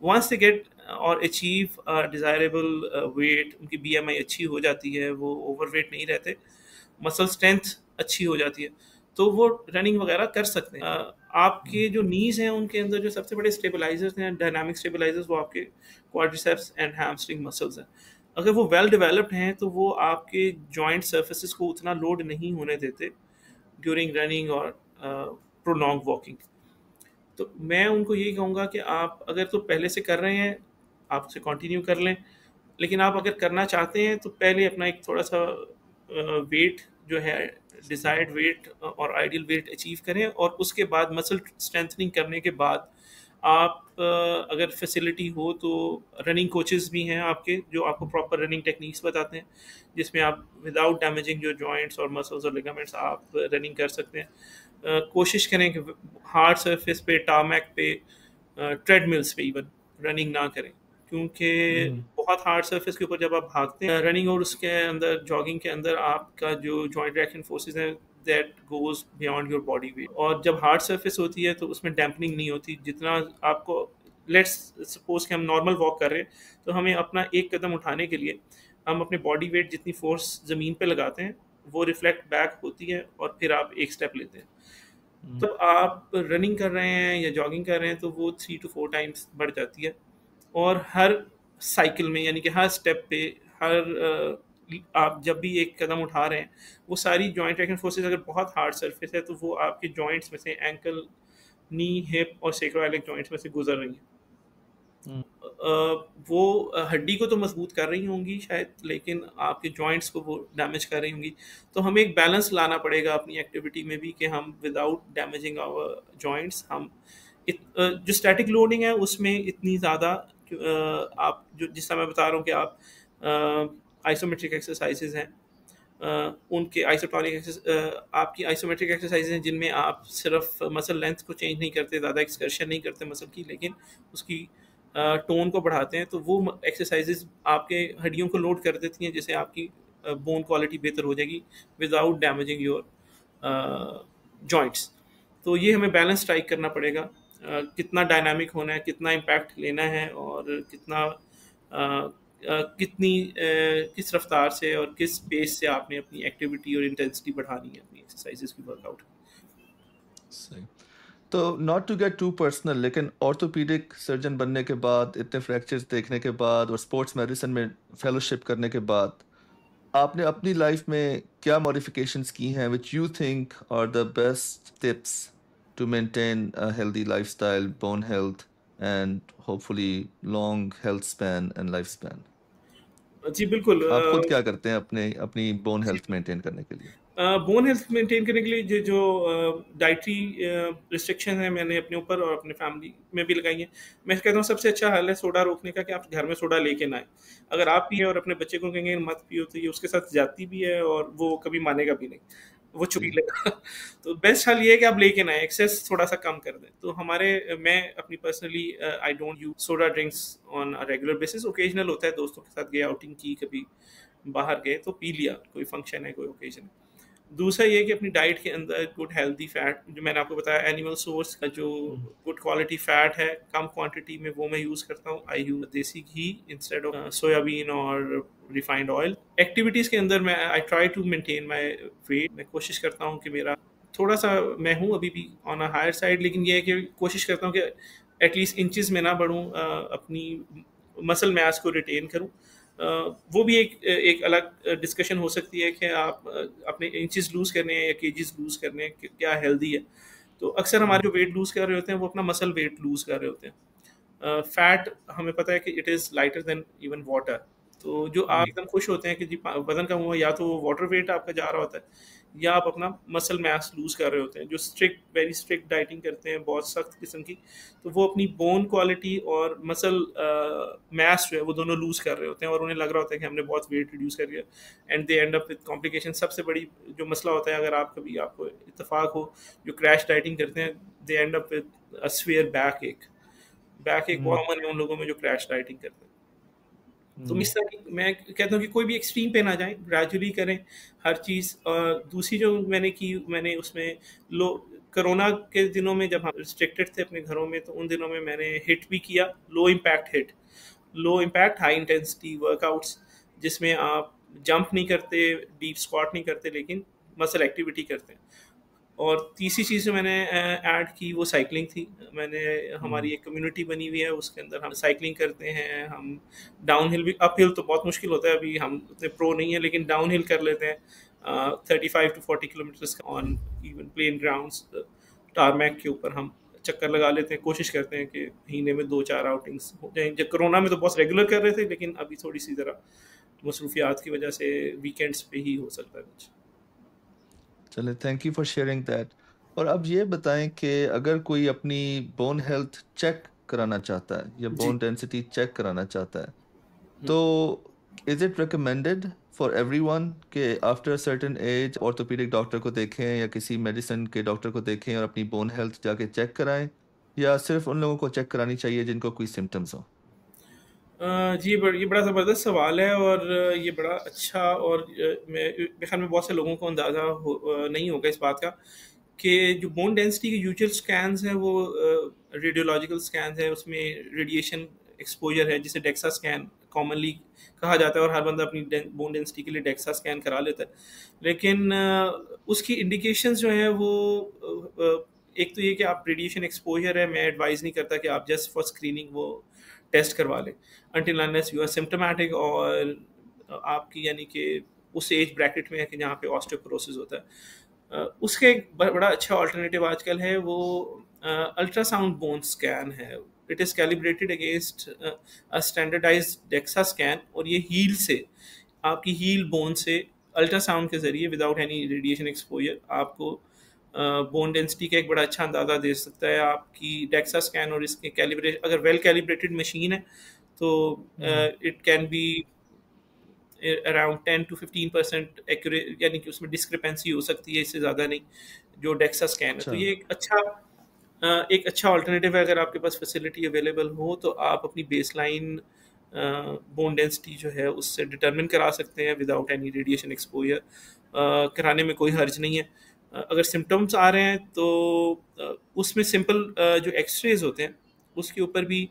वंस दे गेट और अचीव डिज़ायरेबल वेट, उनकी बीएमआई अच्छी हो जाती है, वो ओवरवेट नहीं रहते, मसल स्ट्रेंथ अच्छी हो जाती है, तो वो रनिंग वगैरह कर सकते हैं। आपके जो नीज हैं उनके अंदर जो सबसे बड़े स्टेबलाइजर्स हैं, डायनामिक स्टेबलाइजर्स, वो आपके क्वाड्रिसेप्स एंड हैमस्ट्रिंग मसल्स हैं। अगर वो वेल डेवलप्ड हैं तो वो आपके जॉइंट सर्फेसिस को उतना लोड नहीं होने देते ड्यूरिंग रनिंग और प्रोलॉन्ग वॉकिंग। तो मैं उनको यही कहूँगा कि आप अगर तो पहले से कर रहे हैं, आप उसे कंटिन्यू कर लें, लेकिन आप अगर करना चाहते हैं तो पहले अपना एक थोड़ा सा वेट जो है, डिज़ायर्ड वेट और आइडियल वेट अचीव करें, और उसके बाद मसल स्ट्रेंथनिंग करने के बाद आप अगर फैसिलिटी हो तो रनिंग कोचेस भी हैं आपके जो आपको प्रॉपर रनिंग टेक्निक्स बताते हैं, जिसमें आप विदाउट डैमेजिंग योर जॉइंट्स और मसल्स और लिगामेंट्स आप रनिंग कर सकते हैं। कोशिश करें कि हार्ड सरफेस पे, टारमैक पे, ट्रेडमिल्स पे इवन रनिंग ना करें, क्योंकि बहुत हार्ड सरफेस के ऊपर जब आप भागते हैं रनिंग और उसके अंदर जॉगिंग के अंदर, आपका जो जॉइंट रिएक्शन फोर्सेस हैं that goes beyond your body weight, और जब हार्ड सरफेस होती है तो उसमें डैम्पनिंग नहीं होती। जितना आपको, लेट्स सपोज कि हम नॉर्मल वॉक कर रहे हैं, तो हमें अपना एक कदम उठाने के लिए हम अपने बॉडी वेट जितनी फोर्स ज़मीन पे लगाते हैं वो रिफ्लेक्ट बैक होती है, और फिर आप एक स्टेप लेते हैं। तो आप रनिंग कर रहे हैं या जॉगिंग कर रहे हैं तो वो 3 to 4 टाइम्स बढ़ जाती है, और हर साइकिल में, यानी कि हर स्टेप पे, हर आप जब भी एक कदम उठा रहे हैं, वो सारी जॉइंट एक्शन फोर्सेस, अगर बहुत हार्ड सरफेस है तो वो आपके जॉइंट्स में से, एंकल, नी, हिप और सेक्रोइलिक जॉइंट्स में से गुजर रही हैं। वो हड्डी को तो मजबूत कर रही होंगी शायद, लेकिन आपके जॉइंट्स को वो डैमेज कर रही होंगी। तो हमें एक बैलेंस लाना पड़ेगा अपनी एक्टिविटी में भी कि हम विदाउट डैमेजिंग आवर जॉइंट्स, हम जो स्टैटिक लोडिंग है उसमें इतनी ज़्यादा आप जो जिस समय बता रहा हूँ कि आप आइसोमेट्रिक एक्सरसाइजेज हैं, उनके आइसोटोनिक आपकी आइसोमेट्रिक एक्सरसाइज हैं जिनमें आप सिर्फ मसल लेंथ को चेंज नहीं करते, ज़्यादा एक्सकर्शन नहीं करते मसल की, लेकिन उसकी टोन को बढ़ाते हैं, तो वो एक्सरसाइजेज आपके हड्डियों को लोड कर देती हैं, जिससे आपकी बोन क्वालिटी बेहतर हो जाएगी विदाउट डैमेजिंग योर जॉइंट्स। तो ये हमें बैलेंस स्ट्राइक करना पड़ेगा, कितना डायनामिक होना है, कितना इम्पैक्ट लेना है, और कितना किस रफ्तार से और किस पेस से आपने अपनी एक्टिविटी और इंटेंसिटी बढ़ानी है अपनी एक्सरसाइजेस की, वर्कआउट। सही। तो not to get too personal, लेकिन ऑर्थोपीडिक सर्जन बनने के बाद, इतने फ्रैक्चर्स देखने के बाद और स्पोर्ट्स मेडिसिन में फेलोशिप करने के बाद, आपने अपनी लाइफ में क्या मॉडिफिकेशंस की हैं which you think are the best tips to maintain a healthy lifestyle, bone health, and hopefully long health span and lifespan? जी बिल्कुल। आप खुद क्या करते हैं अपने अपनी बोन जी, हेल्थ मेंटेन करने के लिए? बोन हेल्थ मेंटेन करने के लिए जो डाइटरी रिस्ट्रिक्शन है मैंने अपने ऊपर और अपने फैमिली में भी लगाई है। मैं कहता हूँ सबसे अच्छा हल है सोडा रोकने का कि आप घर में सोडा लेके ना आए। अगर आप पिए और अपने बच्चे को कहेंगे मत पियो तो ये उसके साथ ज्यादती भी है और वो कभी मानेगा भी नहीं, वो चुप ही जी। लेगा। तो बेस्ट हल ये है कि आप लेके ना आए, एक्सेस थोड़ा सा कम कर दें। तो मैं अपनी personally I don't use soda drinks on a regular basis. Occasional होता है, दोस्तों के साथ गए, आउटिंग की, कभी बाहर गए तो पी लिया, कोई फंक्शन है, कोई ओकेजन है। दूसरा ये है कि अपनी डाइट के अंदर गुड हेल्दी फैट, जो मैंने आपको बताया एनिमल सोर्स का जो हम्म, गुड क्वालिटी फैट है कम क्वांटिटी में, वो मैं यूज़ करता हूँ। I use desi ghee instead of soybean और रिफाइंड ऑयल। एक्टिविटीज़ के अंदर मैं I try to maintain my weight. मैं कोशिश करता हूँ कि मेरा थोड़ा सा, मैं हूँ अभी भी ऑन अ हायर साइड, लेकिन ये है कि कोशिश करता हूँ कि एटलीस्ट इंचेस में ना बढ़ूँ, अपनी मसल मास को रिटेन करूँ। वो भी एक एक अलग डिस्कशन हो सकती है कि आप अपने इंचेस लूज करने हैं या केजीज लूज करने हैं, क्या हेल्दी है। तो अक्सर हमारे जो वेट लूज कर रहे होते हैं वो अपना मसल वेट लूज कर रहे होते हैं। फैट हमें पता है कि it is lighter than even water. तो जो आप हम्म, एकदम खुश होते हैं कि जी वजन कम हुआ, या तो वो वाटर वेट आपका जा रहा होता है या आप अपना मसल मास लूज कर रहे होते हैं। जो वेरी स्ट्रिक्ट डाइटिंग करते हैं बहुत सख्त किस्म की, तो वो अपनी बोन क्वालिटी और मसल मास जो है वो दोनों लूज कर रहे होते हैं और उन्हें लग रहा होता है कि हमने बहुत वेट रिड्यूस कर दिया, and they end up with complication. सबसे बड़ी जो मसला होता है, अगर आप कभी आपको इत्तेफाक हो, जो क्रैश डाइटिंग करते हैं, they end up with a severe back ache. Back ache hmm, बहुत कॉमन है उन लोगों में जो क्रैश डाइटिंग करते हैं। तो हम्म, इस तरह की मैं कहता हूँ कि कोई भी एक्सट्रीम पे ना जाएं, ग्रेजुअली करें हर चीज़। और दूसरी जो मैंने की, मैंने उसमें लो कोरोना के दिनों में जब हम रिस्ट्रिक्टेड थे अपने घरों में, तो उन दिनों में मैंने हिट भी किया, low impact hit, low impact high intensity workouts, जिसमें आप जंप नहीं करते, डीप स्क्वाट नहीं करते, लेकिन मसल एक्टिविटी करते हैं। और तीसरी चीज़ जो मैंने ऐड की वो साइकिलिंग थी। मैंने हम्म, हमारी एक कम्युनिटी बनी हुई है, उसके अंदर हम साइकिलिंग करते हैं। हम डाउन हिल भी, अप हिल तो बहुत मुश्किल होता है, अभी हम उतने प्रो नहीं है, लेकिन डाउन हिल कर लेते हैं 35 to 40 kilometres on even plain grounds. Tarmac के ऊपर हम चक्कर लगा लेते हैं, कोशिश करते हैं कि महीने में 2-4 आउटिंग्स हो जाएं। जब कोरोना में तो बहुत रेगुलर कर रहे थे, लेकिन अभी थोड़ी सी ज़रा मसरूफियात की वजह से वीकेंड्स पे ही हो सकता है कुछ। चले, thank you for sharing that. और अब ये बताएं कि अगर कोई अपनी बोन हेल्थ चेक कराना चाहता है या जी। बोन डेंसिटी चेक कराना चाहता है, तो is it recommended for everyone कि after certain age orthopaedic doctor को देखें या किसी मेडिसिन के डॉक्टर को देखें और अपनी बोन हेल्थ जाके चेक कराएं, या सिर्फ उन लोगों को चेक करानी चाहिए जिनको कोई सिम्टम्स हो? जी, ये बड़ा ज़बरदस्त सवाल है, और ये बड़ा अच्छा, और मेरे ख़्याल में बहुत से लोगों को अंदाज़ा नहीं होगा इस बात का कि जो बोन डेंसिटी के यूजुअल स्कैन्स हैं वो रेडियोलॉजिकल स्कैन्स हैं, उसमें रेडिएशन एक्सपोजर है, जिसे डेक्सा स्कैन कॉमनली कहा जाता है, और हर बंदा अपनी बोन डेंसिटी के लिए डेक्सा स्कैन करा लेता है। लेकिन उसकी इंडिकेशंस जो हैं वो एक तो ये कि आप रेडिएशन एक्सपोजर है, मैं एडवाइज़ नहीं करता कि आप जस्ट फॉर स्क्रीनिंग वो टेस्ट करवा लें until unless you are symptomatic, और आपकी यानी कि उस एज ब्रैकेट में है कि जहाँ पे ऑस्टियोपोरोसिस होता है। उसका एक बड़ा अच्छा ऑल्टरनेटिव आजकल है, वो अल्ट्रासाउंड बोन स्कैन है। It is calibrated against a standardised DEXA scan, और ये हील से, आपकी हील बोन से अल्ट्रासाउंड के ज़रिए विदाउट एनी रेडिएशन एक्सपोजर आपको बोन डेंसिटी का एक बड़ा अच्छा अंदाज़ा दे सकता है। आपकी डेक्सा स्कैन और इसके कैलिब्रेट, अगर वेल कैलिब्रेटेड मशीन है, तो hmm, it can be around 10 to 15% accurate, यानी कि उसमें डिस्क्रिपेंसी हो सकती है, इससे ज़्यादा नहीं, जो डेक्सा स्कैन है। तो अच्छा। ये एक अच्छा ऑल्टरनेटिव है। अगर आपके पास फैसिलिटी अवेलेबल हो तो आप अपनी बेसलाइन बोन डेंसिटी जो है उससे डिटरमिन करा सकते हैं विदाउट एनी रेडिएशन एक्सपोजर। कराने में कोई हर्ज नहीं है। अगर सिम्टम्स आ रहे हैं तो उसमें सिंपल जो एक्सरेज होते हैं उसके ऊपर भी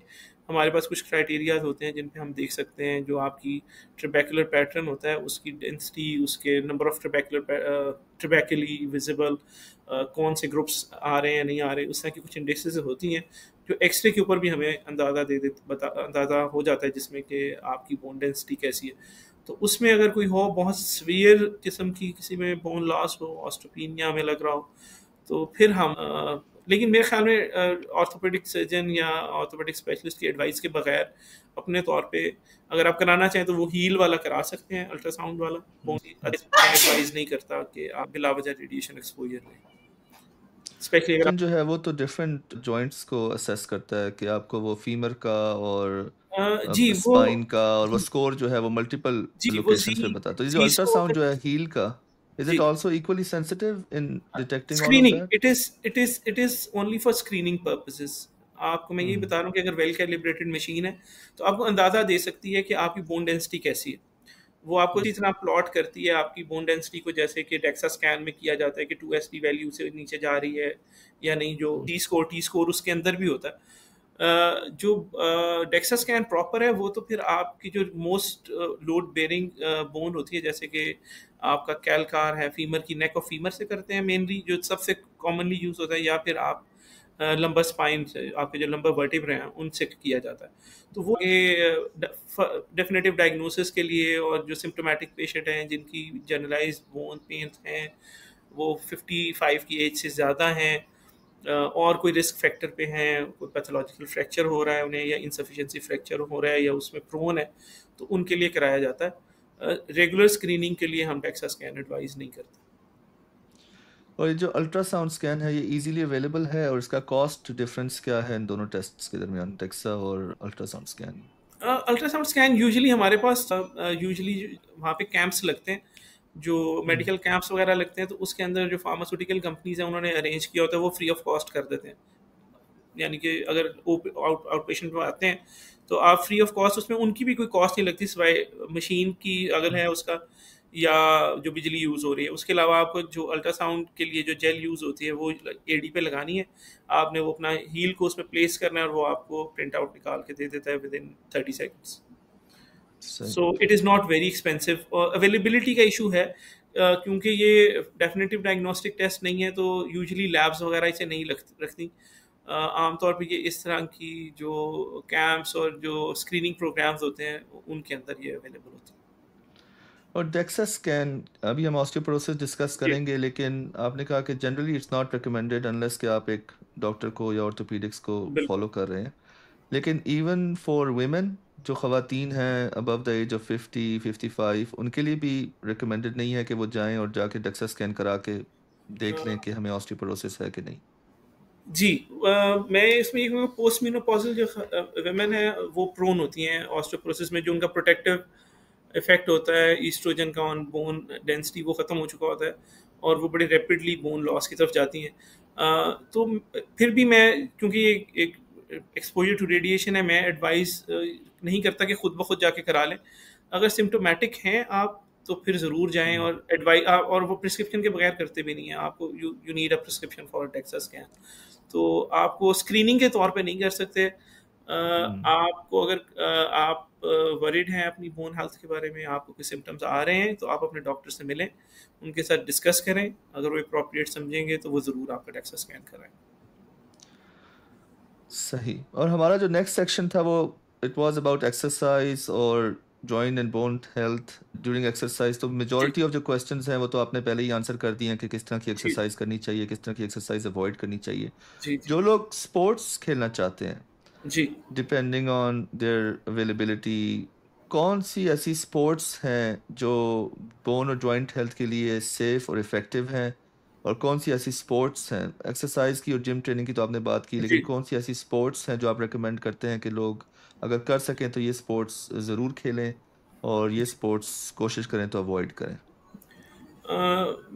हमारे पास कुछ क्राइटेरियाज होते हैं जिन पे हम देख सकते हैं। जो आपकी ट्रेबेकुलर पैटर्न होता है, उसकी डेंसिटी, उसके नंबर ऑफ ट्रेबेकुली विजिबल, कौन से ग्रुप्स आ रहे हैं नहीं आ रहे, उस तरह की कुछ इंडेक्सेस होती हैं जो एक्सरे के ऊपर भी हमें अंदाज़ा हो जाता है, जिसमें कि आपकी बोन डेंसिटी कैसी है। तो उसमें अगर कोई हो बहुत सीवियर किस्म की, किसी में बोन लॉस हो, ऑस्टोपीनिया में लग रहा हो, तो फिर हम लेकिन मेरे ख्याल में ऑर्थोपेडिक सर्जन या ऑर्थोपेडिक स्पेशलिस्ट की एडवाइस के बगैर अपने तौर पे अगर आप कराना चाहें तो वो हील वाला करा सकते हैं, अल्ट्रासाउंड वाला। मैं एडवाइस नहीं करता कि आप बिला वजह रेडिएशन एक्सपोजर लें, स्पेशली अगर सर्जन जो है वो तो डिफरेंट जॉइंट्स को असेस करता है कि आपको वो फीमर का और जी वो स्पाइन का, और वो स्कोर जो है वो मल्टीपल जी वो लोकेशंस पे जी बताता है। तो ये जो जी अल्ट्रासाउंड जो है हील का, इज जी it also equally sensitive in detecting all of screening, that? It is only for screening purposes. आपको मैं यही हम्म। बता रहा हूँ कि अगर वेल कैलिब्रेटेड मशीन है तो आपको अंदाजा दे सकती है कि आपकी बोन डेंसिटी कैसी है। वो आपको इसी तरह प्लॉट करती है आपकी बोन डेंसिटी को, जैसे कि डेक्सा स्कैन में किया जाता है कि 2SD वैल्यू से नीचे जा रही है या नहीं। जो टी स्कोर उसके अंदर भी होता है। जो डेक्सा स्कैन प्रॉपर है वो तो फिर आपकी जो मोस्ट लोड बेरिंग बोन होती है, जैसे कि आपका कैलकार है, फीमर की नेक और फीमर से करते हैं मेनली, जो सबसे कॉमनली यूज होता है, या फिर आप लंबर स्पाइन से, आपके जो लंबर वर्टिब्रे हैं उनसे किया जाता है। तो वो डेफिनेटिव डायग्नोसिस के लिए, और जो सिम्टोमेटिक पेशेंट हैं जिनकी जनरलाइज बोन पेन हैं वो 55 की एज से ज़्यादा हैं, और कोई रिस्क फैक्टर पे हैं, कोई पैथोलॉजिकल फ्रैक्चर हो रहा है उन्हें, या इंसफिशिएंसी फ्रैक्चर हो रहा है, या उसमें प्रोन है, तो उनके लिए कराया जाता है। रेगुलर स्क्रीनिंग के लिए हम डेक्सा स्कैन एडवाइस नहीं करते। और ये जो अल्ट्रासाउंड स्कैन है ये इजीली अवेलेबल है, और इसका कॉस्ट डिफरेंस क्या है इन दोनों टेस्ट्स के दरमियान, डेक्सा और ultrasound scan? Ultrasound scan usually हमारे पास यूजुअली वहाँ पे कैंप्स लगते हैं, जो हम्म। मेडिकल कैंप्स वगैरह लगते हैं, तो उसके अंदर जो फार्मास्यूटिकल कंपनीज हैं उन्होंने अरेंज किया होता है, वो फ्री ऑफ कॉस्ट कर देते हैं। यानी कि अगर आउट पेशेंट में आते हैं तो आप फ्री ऑफ कॉस्ट, उसमें उनकी भी कोई कॉस्ट नहीं लगती सिवाय मशीन की अगर है उसका, या जो बिजली यूज़ हो रही है। उसके अलावा आपको जो अल्ट्रासाउंड के लिए जो जेल यूज़ होती है वो एडी पे लगानी है, आपने वो अपना हील को उसमें प्लेस करना है, और वो आपको प्रिंट आउट निकाल के दे देता है विद इन 30 सेकेंड्स। सही। So it is not very expensive, और अवेलेबिलिटी का इशू है, क्योंकि ये डेफिनेटिव डायग्नोस्टिक टेस्ट नहीं है तो यूजुअली लैब्स वगैरह इसे नहीं रखती। आमतौर पे ये इस तरह की जो कैंप्स और जो स्क्रीनिंग प्रोग्राम्स होते हैं उनके अंदर ये अवेलेबल होते हैं। और डेक्सा स्कैन अभी हम ऑस्टियोपोरोसिस डिस्कस जी करेंगे, लेकिन आपने कहा कि generally it's not recommended unless कि आप एक डॉक्टर को या ऑर्थोपीडिक्स को बिल्कुल। फॉलो कर रहे हैं। लेकिन इवन फॉर वुमेन जो ख़वातीन हैं अबव द एज ऑफ 50 55, उनके लिए भी रिकमेंडेड नहीं है कि वो जाएं और जाके डेक्सा स्कैन करा के देख लें कि हमें ऑस्टियोपोरोसिस है कि नहीं? जी मैं इसमें ये कहूँगा पोस्ट मेनोपॉजल जो वेमेन है वो प्रोन होती हैं ऑस्टियोपोरोसिस में, जो उनका प्रोटेक्टिव इफेक्ट होता है ईस्ट्रोजन का ऑन बोन डेंसिटी, वो ख़त्म हो चुका होता है, और वो बड़े रैपिडली बोन लॉस की तरफ जाती हैं। तो फिर भी मैं, क्योंकि ये एक एक्सपोजर टू रेडिएशन है, मैं एडवाइस नहीं करता कि खुद ब खुद जाके करा लें। अगर सिम्टोमेटिक हैं आप तो फिर ज़रूर जाएं, हम्म। और एडवाइस, और वो प्रिस्क्रिप्शन के बगैर करते भी नहीं हैं, आपको you need a prescription for DEXA scan. तो आपको स्क्रीनिंग के तौर पे नहीं कर सकते। हम्म। आपको अगर आप वरीड हैं अपनी बोन हेल्थ के बारे में, आपको कोई सिम्टम्स आ रहे हैं, तो आप अपने डॉक्टर से मिलें, उनके साथ डिस्कस करें, अगर वो अप्रोप्रिएट समझेंगे तो वो ज़रूर आपका डेक्सा स्कैन कराएं। सही। और हमारा जो नेक्स्ट सेक्शन था वो इट वाज अबाउट एक्सरसाइज और joint and bone health during exercise. तो जी मेजॉरिटी ऑफ जो क्वेश्चंस हैं वो तो आपने पहले ही आंसर कर दिए हैं कि किस तरह की जी एक्सरसाइज करनी चाहिए, किस तरह की एक्सरसाइज अवॉइड करनी चाहिए। जी जी जो लोग स्पोर्ट्स खेलना चाहते हैं, जी डिपेंडिंग ऑन देयर अवेलेबिलिटी, कौन सी ऐसी स्पोर्ट्स हैं जो बोन और जॉइंट हेल्थ के लिए सेफ और इफ़ेक्टिव हैं, और कौन सी ऐसी स्पोर्ट्स हैं, एक्सरसाइज की और जिम ट्रेनिंग की तो आपने बात की, लेकिन जी कौन सी ऐसी स्पोर्ट्स हैं जो आप रेकमेंड करते हैं कि लोग अगर कर सकें तो ये स्पोर्ट्स ज़रूर खेलें, और ये स्पोर्ट्स कोशिश करें तो अवॉइड करें?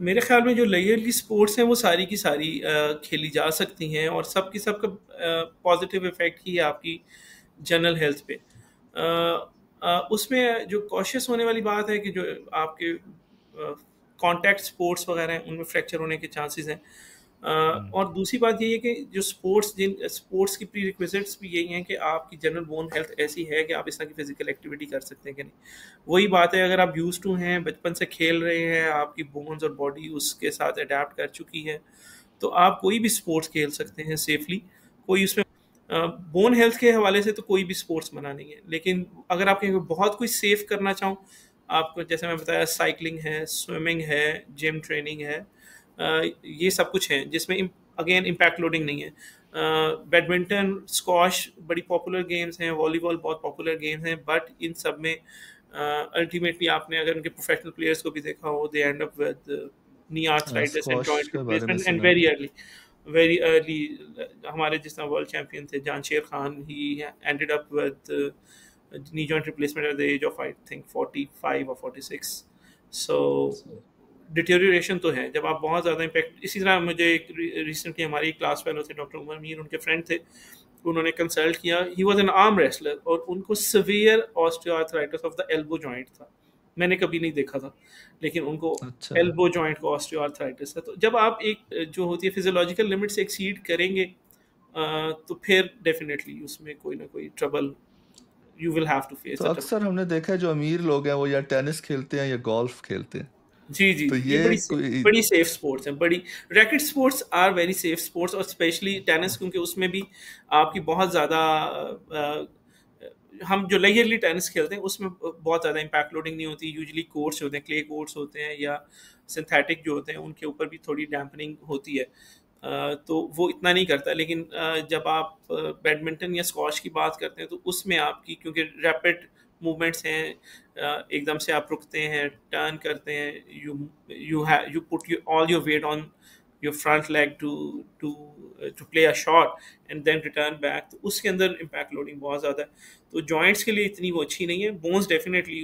मेरे ख्याल में जो लेयरली स्पोर्ट्स हैं वो सारी की सारी खेली जा सकती हैं, और सब की सब का पॉजिटिव इफेक्ट ही है आपकी जनरल हेल्थ पे। उसमें जो कॉशियस होने वाली बात है कि जो आपके कांटेक्ट स्पोर्ट्स वगैरह हैं उनमें फ्रैक्चर होने के चांसेस हैं। हम्म। और दूसरी बात ये है कि जो स्पोर्ट्स की प्री रिक्विजिट्स भी यही हैं कि आपकी जनरल बोन हेल्थ ऐसी है कि आप इस तरह की फिजिकल एक्टिविटी कर सकते हैं कि नहीं। वही बात है, अगर आप यूज टू हैं, बचपन से खेल रहे हैं, आपकी बोन्स और बॉडी उसके साथ अडेप्ट कर चुकी है, तो आप कोई भी स्पोर्ट्स खेल सकते हैं सेफली। कोई उसमें बोन हेल्थ के हवाले से तो कोई भी स्पोर्ट्स मना नहीं है। लेकिन अगर आप कहीं बहुत कुछ सेफ करना चाहो, आपको जैसे मैं बताया साइकिलिंग है, स्विमिंग है, जिम ट्रेनिंग है, ये सब कुछ है जिसमें अगेन इम्पैक्ट लोडिंग नहीं है। बैडमिंटन, स्क्वॉश बड़ी पॉपुलर गेम्स हैं, वॉलीबॉल बहुत पॉपुलर गेम्स हैं, बट इन सब में अल्टीमेटली आपने अगर उनके प्रोफेशनल प्लेयर्स को भी देखा हो, they end up with knee arthritis and squash joint के बारे में रिप्लेसमेंट एंड सुना है। Very early. हमारे जिस तरह वर्ल्ड चैंपियन थे Jansher Khan, he ended up with knee joint replacement at the age of I think 45 or 46. So deterioration तो है जब आप बहुत ज़्यादा इम्पैक्ट। इसी तरह मुझे एक रिसेंटली हमारी क्लास फेलो थे डॉक्टर उमर मीर, उनके फ्रेंड थे, उन्होंने कंसल्ट किया, he was an arm wrestler और उनको severe osteoarthritis of the elbow joint था। मैंने कभी नहीं देखा था, लेकिन उनको अच्छा, एल्बो जॉइंट को ऑस्टियोआर्थराइटिस है। तो जब आप एक जो होती है फिजियोलॉजिकल लिमिट से एक्सीड करेंगे तो फिर डेफिनेटली उसमें कोई ना कोई trouble you will have to face तो द अक्सर हमने देखा है जो अमीर लोग हैं वो या टेनिस खेलते हैं या गोल्फ खेलते हैं। जी जी तो जी, ये ये कोई बड़ी सेफ स्पोर्ट्स हैं, बड़ी racket sports are very safe sports, और स्पेशली टेनिस क्योंकि उसमें भी आपकी बहुत ज़्यादा हम जो रेगुलरली टेनिस खेलते हैं उसमें बहुत ज़्यादा इम्पैक्ट लोडिंग नहीं होती। यूजुअली कोर्ट्स होते हैं, क्ले कोर्ट्स होते हैं या सिंथेटिक जो होते हैं, उनके ऊपर भी थोड़ी डैम्पनिंग होती है, तो वो इतना नहीं करता। लेकिन जब आप बैडमिंटन या स्क्वॉश की बात करते हैं तो उसमें आपकी क्योंकि रैपिड मूवमेंट्स हैं, एकदम से आप रुकते हैं, टर्न करते हैं, you put all your weight on your front leg to play a shot and then return back, तो उसके अंदर इम्पैक्ट लोडिंग बहुत ज़्यादा है। तो जॉइंट्स के लिए इतनी वो अच्छी नहीं है। बोन्स डेफिनेटली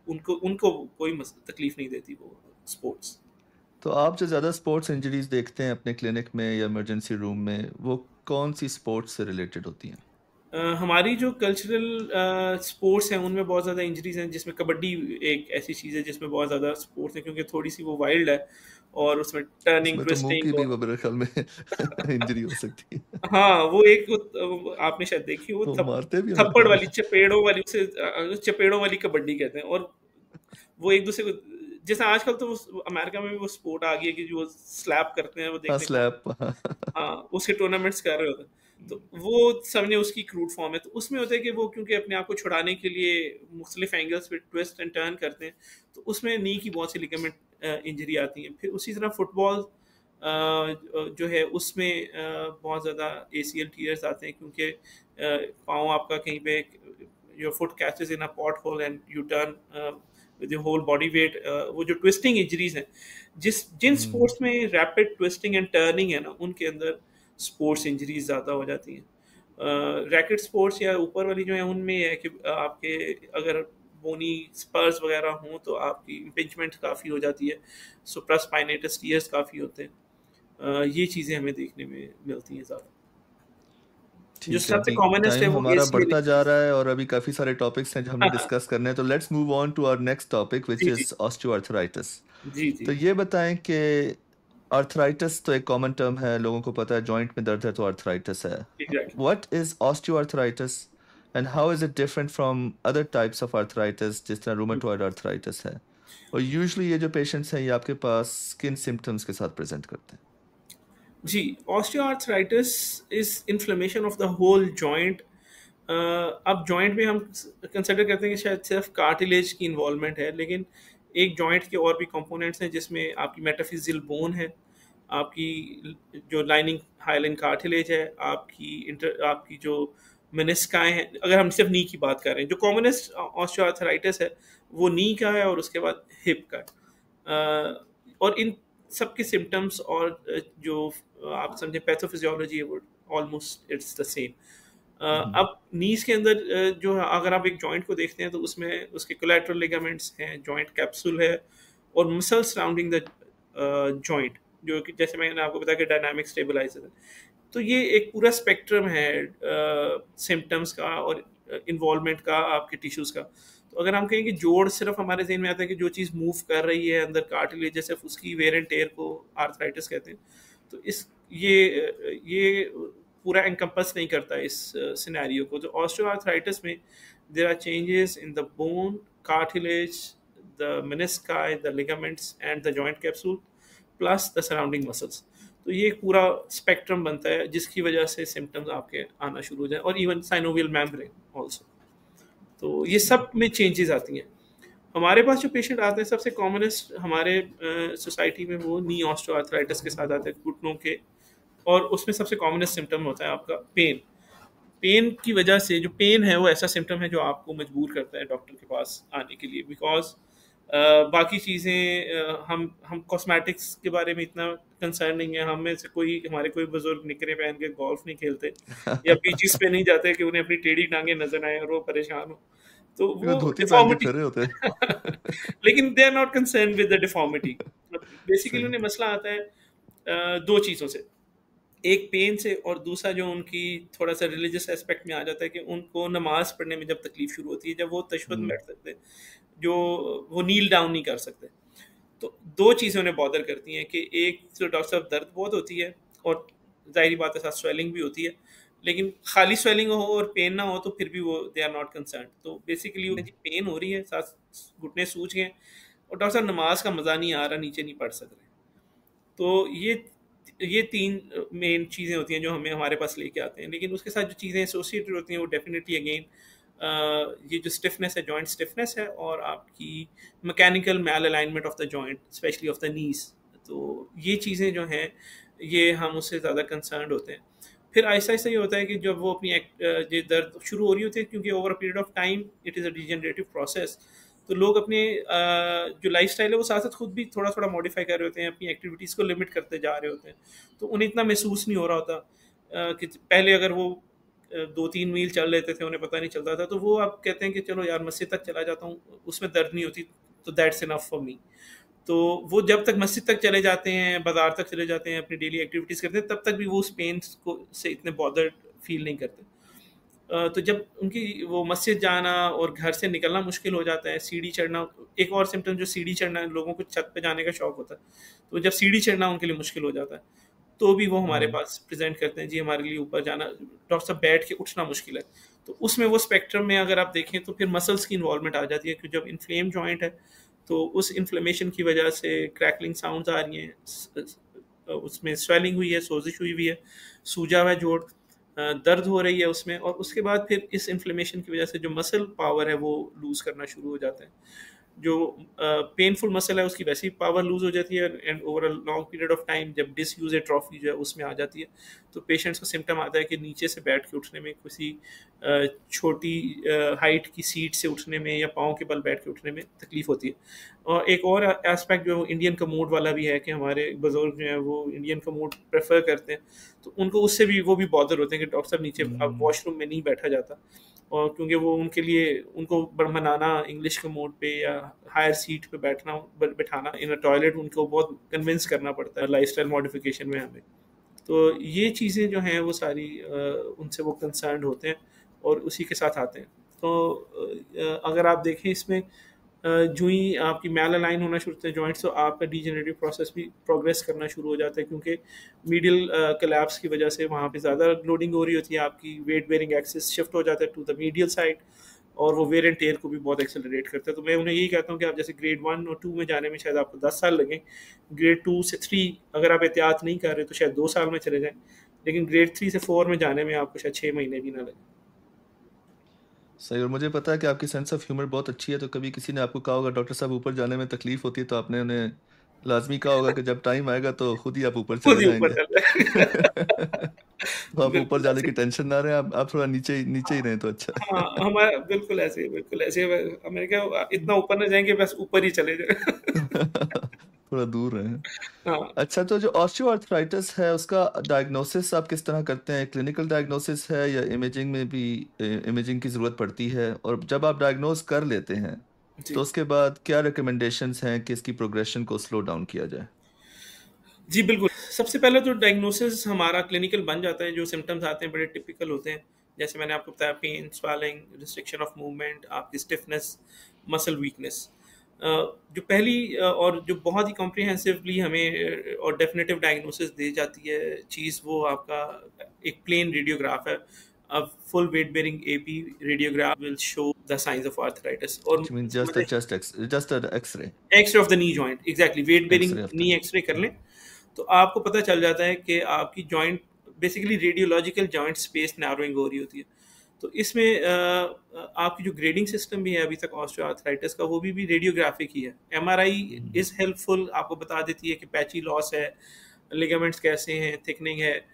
उनको उनको कोई तकलीफ नहीं देती वो स्पोर्ट्स। तो आप जो ज़्यादा स्पोर्ट्स इंजरीज देखते हैं अपने क्लिनिक में या इमरजेंसी रूम में वो कौन सी स्पोर्ट्स से रिलेटेड होती हैं? हमारी जो कल्चरल स्पोर्ट्स हैं उनमें बहुत ज़्यादा इंजरीज हैं, जिसमें कबड्डी एक ऐसी चीज़ है जिसमें बहुत ज़्यादा स्पोर्ट्स हैं क्योंकि थोड़ी सी वो वाइल्ड है और उसमें टर्निंग, उसमें तो मुंह की ट्विस्टिंग भी और वो मेरे ख्याल में इंजरी हो सकती है। हाँ, वो एक आपने शायद देखी हो, वो मारते भी हैं मेरे थप्पड़ ख्याल वाली, में। चपेड़ों वाली, उसे चपेड़ों वाली कबड्डी कहते हैं। और वो एक दूसरे को, जैसे आजकल तो अमेरिका में भी वो स्पोर्ट आ गई है कि जो स्लैप करते हैं, वो हाँ, देखने को, स्लैप। हाँ, उसके टूर्नामेंट्स कर रहे होते हैं। तो वो समझे उसकी क्रूड फॉर्म है। तो उसमें होता है कि वो क्योंकि अपने आप को छुड़ाने के लिए मुख्तलिफ एंगल्स पे ट्विस्ट एंड टर्न करते हैं, तो उसमें नी की बहुत सी लिगामेंट इंजरी आती है। फिर उसी तरह फुटबॉल जो है उसमें बहुत ज़्यादा ACL टीयर्स आते हैं क्योंकि पाँव आपका कहीं पे, your foot catches in a pot hole and you turn with your whole body weight. वो जो ट्विस्टिंग इंजरीज हैं, जिन हम्म। स्पोर्ट्स में रैपिड ट्विस्टिंग एंड टर्निंग है ना, उनके अंदर स्पोर्ट्स इंजरीज ज़्यादा हो जाती हैं। रैकेट स्पोर्ट्स या ऊपर वाली जो है उनमें ये है कि आपके अगर बोनी स्पर्स वगैरह हों तो आपकी इम्पिंचमेंट काफ़ी हो जाती है, सुप्रास्पाइनेटस टीयर्स काफ़ी होते हैं। ये चीज़ें हमें देखने में मिलती हैं ज़्यादा। जो ठीक है, सबसे अभी कॉमनेस्ट है टाइम वो हमारा ACL बढ़ता जा इंजरीज। रहा है और अभी काफ़ी सारे टॉपिक्स हैं जो हमने हाँ हाँ, डिस्कस करने हैं, तो let's move on to our next topic which जी जी इज़ ऑस्टियोआर्थराइटिस। जी जी तो ये बताएं कि आर्थराइटिस तो एक कॉमन टर्म है, लोगों को पता है जॉइंट में दर्द है तो आर्थराइटिस है। Exactly. What is osteoarthritis and how is it different from other types of arthritis जिस तरह रूमेटॉइड आर्थराइटिस है? और यूजुअली ये जो पेशेंट्स हैं ये आपके पास किन सिम्टम्स के साथ प्रेजेंट करते हैं? जी, osteoarthritis is inflammation of the whole joint. अब जॉइंट में हम कंसिडर करते हैं कि शायद सिर्फ कार्टिलेज की इन्वॉल्वमेंट है, लेकिन एक जॉइंट के और भी कंपोनेंट्स हैं जिसमें आपकी मेटाफिजियल बोन है, आपकी जो लाइनिंग हाइलाइन कार्टिलेज है, आपकी जो मेनिस्काई हैं। अगर हम सिर्फ नी की बात कर रहे हैं, जो कॉमनेस्ट ऑस्टियोआर्थराइटिस है वो नी का है और उसके बाद हिप का है। और इन सबके सिम्टम्स और जो आप समझे पैथोफिजियोलॉजी है वो ऑलमोस्ट इट्स द सेम। हम्म। अब नीज के अंदर जो है, अगर आप एक जॉइंट को देखते हैं तो उसमें उसके कोलैटरल लिगामेंट्स हैं, जॉइंट कैप्सूल है और मसल सराउंडिंग द जॉइंट, जो कि जैसे मैंने आपको बताया कि डायनामिक स्टेबलाइजर है। तो ये एक पूरा स्पेक्ट्रम है सिम्टम्स का और इन्वॉल्वमेंट का आपके टिश्यूज का। तो अगर हम कहें कि जोड़, सिर्फ हमारे जहन में आता है कि जो चीज़ मूव कर रही है अंदर कार्टिलेज, सिर्फ उसकी वेयर एंड टेयर को आर्थराइटिस कहते हैं। तो ये पूरा एनकम्पस नहीं करता इस सिनेरियो को। तो ऑस्टियोआर्थराइटिस में there are changes in the bone, cartilage, the menisci, the ligaments and the joint capsule plus the surrounding muscles. तो ये एक पूरा स्पेक्ट्रम बनता है जिसकी वजह से सिम्टम्स आपके आना शुरू हो जाए, और इवन साइनोवियल मेम्ब्रेन ऑल्सो। तो ये सब में चेंजेस आती हैं। हमारे पास जो पेशेंट आते हैं सबसे कॉमनेस्ट हमारे सोसाइटी में वो नी ऑस्टियोआर्थराइटिस के साथ आते हैं, घुटनों के, और उसमें सबसे कॉमनेस्ट सिम्टम होता है आपका पेन। पेन की वजह से, जो पेन है वो ऐसा सिम्टम है जो आपको मजबूर करता है डॉक्टर के पास आने के लिए, बिकॉज बाकी चीज़ें हम कॉस्मेटिक्स के बारे में इतना कंसर्न नहीं है। हम में से कोई, हमारे कोई बुजुर्ग निकरे पहन के गोल्फ नहीं खेलते या बीचेस पे नहीं जाते कि उन्हें अपनी टेढ़ी टांगे नजर आए और वो परेशान हो, तो वो वो धोती पहन के डिफॉर्मिटी फिर रहे होते हैं। लेकिन they are not concern with the deformity. Basically सही। उन्हें मसला आता है दो चीज़ों से, एक पेन से, और दूसरा जो उनकी थोड़ा सा रिलीजियस एस्पेक्ट में आ जाता है कि उनको नमाज पढ़ने में जब तकलीफ शुरू होती है, जब वो तशहुद में बैठ सकते हैं, जो वो नील डाउन नहीं कर सकते। तो दो चीज़ें उन्हें बॉदर करती हैं कि एक तो डॉक्टर साहब दर्द बहुत होती है, और जाहिर बात है साथ स्वेलिंग भी होती है, लेकिन खाली स्वेलिंग हो और पेन ना हो तो फिर भी वो दे आर नॉट कंसर्न। तो बेसिकली उन्हें जी पेन हो रही है, साथ घुटने सूज गए, और डॉक्टर साहब नमाज का मज़ा नहीं आ रहा, नीचे नहीं पढ़ सक रहे। तो ये तीन मेन चीज़ें होती हैं जो हमें हमारे पास लेके आते हैं। लेकिन उसके साथ जो चीज़ें एसोसिएटेड होती हैं वो डेफिनेटली अगेन ये जो स्टिफनेस है, जॉइंट स्टिफनेस है, और आपकी mechanical malalignment of the joint, especially of the knees. तो ये चीज़ें जो हैं ये हम उससे ज़्यादा कंसर्न होते हैं। फिर आहिस्ता आहिस्ता ये होता है कि जब वो अपनी ये दर्द शुरू हो रही होती है, क्योंकि over a period of time it is a degenerative process, तो लोग अपने जो लाइफस्टाइल है वो साथ साथ खुद भी थोड़ा थोड़ा मॉडिफाई कर रहे होते हैं, अपनी एक्टिविटीज़ को लिमिट करते जा रहे होते हैं। तो उन्हें इतना महसूस नहीं हो रहा होता कि पहले अगर वो 2-3 मील चल लेते थे उन्हें पता नहीं चलता था, तो वो आप कहते हैं कि चलो यार मस्जिद तक चला जाता हूँ, उसमें दर्द नहीं होती, तो दैट्स इनफ फॉर मी। तो वो जब तक मस्जिद तक चले जाते हैं, बाजार तक चले जाते हैं, अपनी डेली एक्टिविटीज़ करते हैं, तब तक भी वो उस पेन को से इतने बॉदर्ड फील नहीं करते। तो जब उनकी वो मस्जिद जाना और घर से निकलना मुश्किल हो जाता है, सीढ़ी चढ़ना, एक और सिम्टम जो सीढ़ी चढ़ना है, लोगों को छत पे जाने का शौक होता है, तो जब सीढ़ी चढ़ना उनके लिए मुश्किल हो जाता है, तो भी वो हमारे पास प्रेजेंट करते हैं, जी हमारे लिए ऊपर जाना, डॉक्टर साहब बैठ के उठना मुश्किल है। तो उसमें वो स्पेक्ट्रम में अगर आप देखें तो फिर मसल्स की इन्वॉल्वमेंट आ जाती है, क्योंकि जब इन्फ्लेम जॉइंट है तो उस इन्फ्लेमेशन की वजह से क्रैकलिंग साउंड्स आ रही हैं, उसमें स्वेलिंग हुई है, सोजिश हुई हुई है, सूजा हुआ है जोड़, दर्द हो रही है उसमें, और उसके बाद फिर इस इन्फ्लेमेशन की वजह से जो मसल पावर है वो लूज़ करना शुरू हो जाता है। जो पेनफुल मसल है उसकी वैसी पावर लूज हो जाती है, and over a long period of time जब डिसयूज ट्रॉफी जो है उसमें आ जाती है, तो पेशेंट्स को सिम्टम आता है कि नीचे से बैठ के उठने में, किसी छोटी हाइट की सीट से उठने में या पाँव के बल बैठ के उठने में तकलीफ होती है। और एक और एस्पेक्ट जो इंडियन कमोड वाला भी है कि हमारे बुजुर्ग जो हैं वो इंडियन कमोड प्रेफर करते हैं, तो उनको उससे भी वो भी बॉदर होते हैं कि डॉक्टर साहब नीचे अब वॉशरूम में नहीं बैठा जाता, और क्योंकि वो उनके लिए उनको मनाना इंग्लिश के मोड पे या हायर सीट पे बैठाना इन अ टॉयलेट उनको बहुत कन्विंस करना पड़ता है लाइफस्टाइल मॉडिफिकेशन में हमें। तो ये चीज़ें जो हैं वो सारी उनसे वो कंसर्न होते हैं और उसी के साथ आते हैं। तो अगर आप देखें इसमें जो ही आपकी मैल अलाइन होना शुरू होता है जॉइंट्स, तो आपका डीजेनरेटिव प्रोसेस भी प्रोग्रेस करना शुरू हो जाता है, क्योंकि मीडियल कोलैप्स की वजह से वहाँ पे ज़्यादा लोडिंग हो रही होती है, आपकी वेट बेयरिंग एक्सिस शिफ्ट हो जाता है टू द मीडियल साइड, और वो वेयर एंड टेयर को भी बहुत एक्सेलरेट करता है। तो मैं उन्हें यही कहता हूँ कि आप जैसे ग्रेड 1 और 2 में जाने में शायद आपको 10 साल लगें, ग्रेड 2 से 3 अगर आप एहतियात नहीं कर रहे तो शायद 2 साल में चले जाएँ, लेकिन ग्रेड 3 से 4 में जाने में आपको शायद 6 महीने भी ना लगें। सही। और मुझे पता है कि आपकी सेंस ऑफ ह्यूमर बहुत अच्छी है, तो कभी किसी ने आपको कहा होगा डॉक्टर साहब ऊपर जाने में तकलीफ होती है, तो आपने उन्हें लाज़मी कहा होगा कि जब टाइम आएगा तो खुद ही आप ऊपर खुद चले ही ऊपर जाएँगे। चल रहा है। तो आप ऊपर बिल्कुल जाने ऐसे की टेंशन ना लें, आप थोड़ा नीचे ही रहें तो अच्छा हाँ, है। हमारा बिल्कुल ऐसे ही, बिल्कुल ऐसे ही। मैंने कहा इतना ऊपर ना जाएँगे, बस ऊपर ही चले जाएँ। थोड़ा दूर रहें। हाँ। अच्छा, तो जो ऑस्टियोआर्थराइटिस है उसका डायग्नोसिस आप किस तरह करते हैं? क्लिनिकल डायग्नोसिस है या इमेजिंग में भी इमेजिंग की ज़रूरत पड़ती है? और जब आप डायग्नोज़ कर लेते हैं, तो जी। उसके बाद क्या रिकमेंडेशंस हैं कि इसकी प्रोग्रेशन को स्लो डाउन किया जाए? जी, बिल्कुल। सबसे पहले तो डायग्नोसिस हमारा क्लिनिकल बन जाता है, जो सिम्पटम्स आते हैं बड़े टिपिकल होते हैं। जैसे मैंने आपको बताया, pain, swelling, restriction of movement, आपकी स्टिफनेस, मसल वीकनेस। जो पहली और जो बहुत ही कॉम्प्रिहेंसिवली हमें और डेफिनेटिव डायग्नोसिस दी जाती है चीज़, वो आपका एक प्लेन रेडियोग्राफ है। अब full weight bearing AP radiograph will show the signs of arthritis, और व्हिच मीन मतलब just a x-ray, x-ray of the knee joint, exactly weight bearing x-ray of the knee knee. X-ray कर लें, तो आपको पता चल जाता है कि आपकी joint basically radiological joint space narrowing हो रही होती है। तो इसमें आपकी जो ग्रेडिंग सिस्टम भी है अभी तक ऑस्टियोआर्थराइटिस का, वो भी रेडियोग्राफिक ही है। एमआरआई इज़ हेल्पफुल, आपको बता देती है कि पैची लॉस है, लिगामेंट्स कैसे हैं, थिकनिंग है।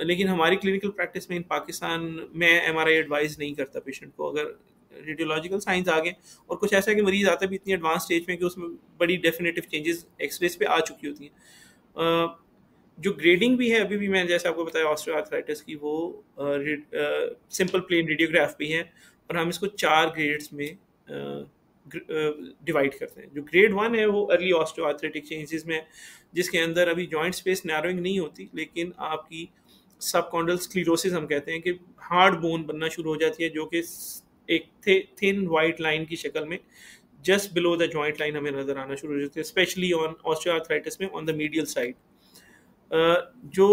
लेकिन हमारी क्लिनिकल प्रैक्टिस में इन पाकिस्तान में एमआरआई एडवाइस नहीं करता पेशेंट को। अगर रेडियोलॉजिकल साइंस आ गए, और कुछ ऐसा है कि मरीज आता भी इतनी एडवांस स्टेज में कि उसमें बड़ी डेफिनेटिव चेंजेस एक्सरेज पे आ चुकी होती हैं। जो ग्रेडिंग भी है अभी भी, मैंने जैसे आपको बताया ऑस्टियोआर्थराइटिस की, वो सिंपल प्लेन रेडियोग्राफ भी है, और हम इसको 4 ग्रेड्स में डिवाइड करते हैं। जो ग्रेड 1 है वो अर्ली ऑस्टियोआर्थराइटिक चेंजेस में है, जिसके अंदर अभी जॉइंट स्पेस नैरोइंग नहीं होती, लेकिन आपकी सबकॉन्डल स्क्लीरोसिस हम कहते हैं कि हार्ड बोन बनना शुरू हो जाती है, जो कि एक थिन वाइट लाइन की शक्ल में just below the joint line हमें नजर आना शुरू हो जाती है, स्पेशली ऑन ऑस्टियोआर्थराइटिस में ऑन द मीडियल साइड। जो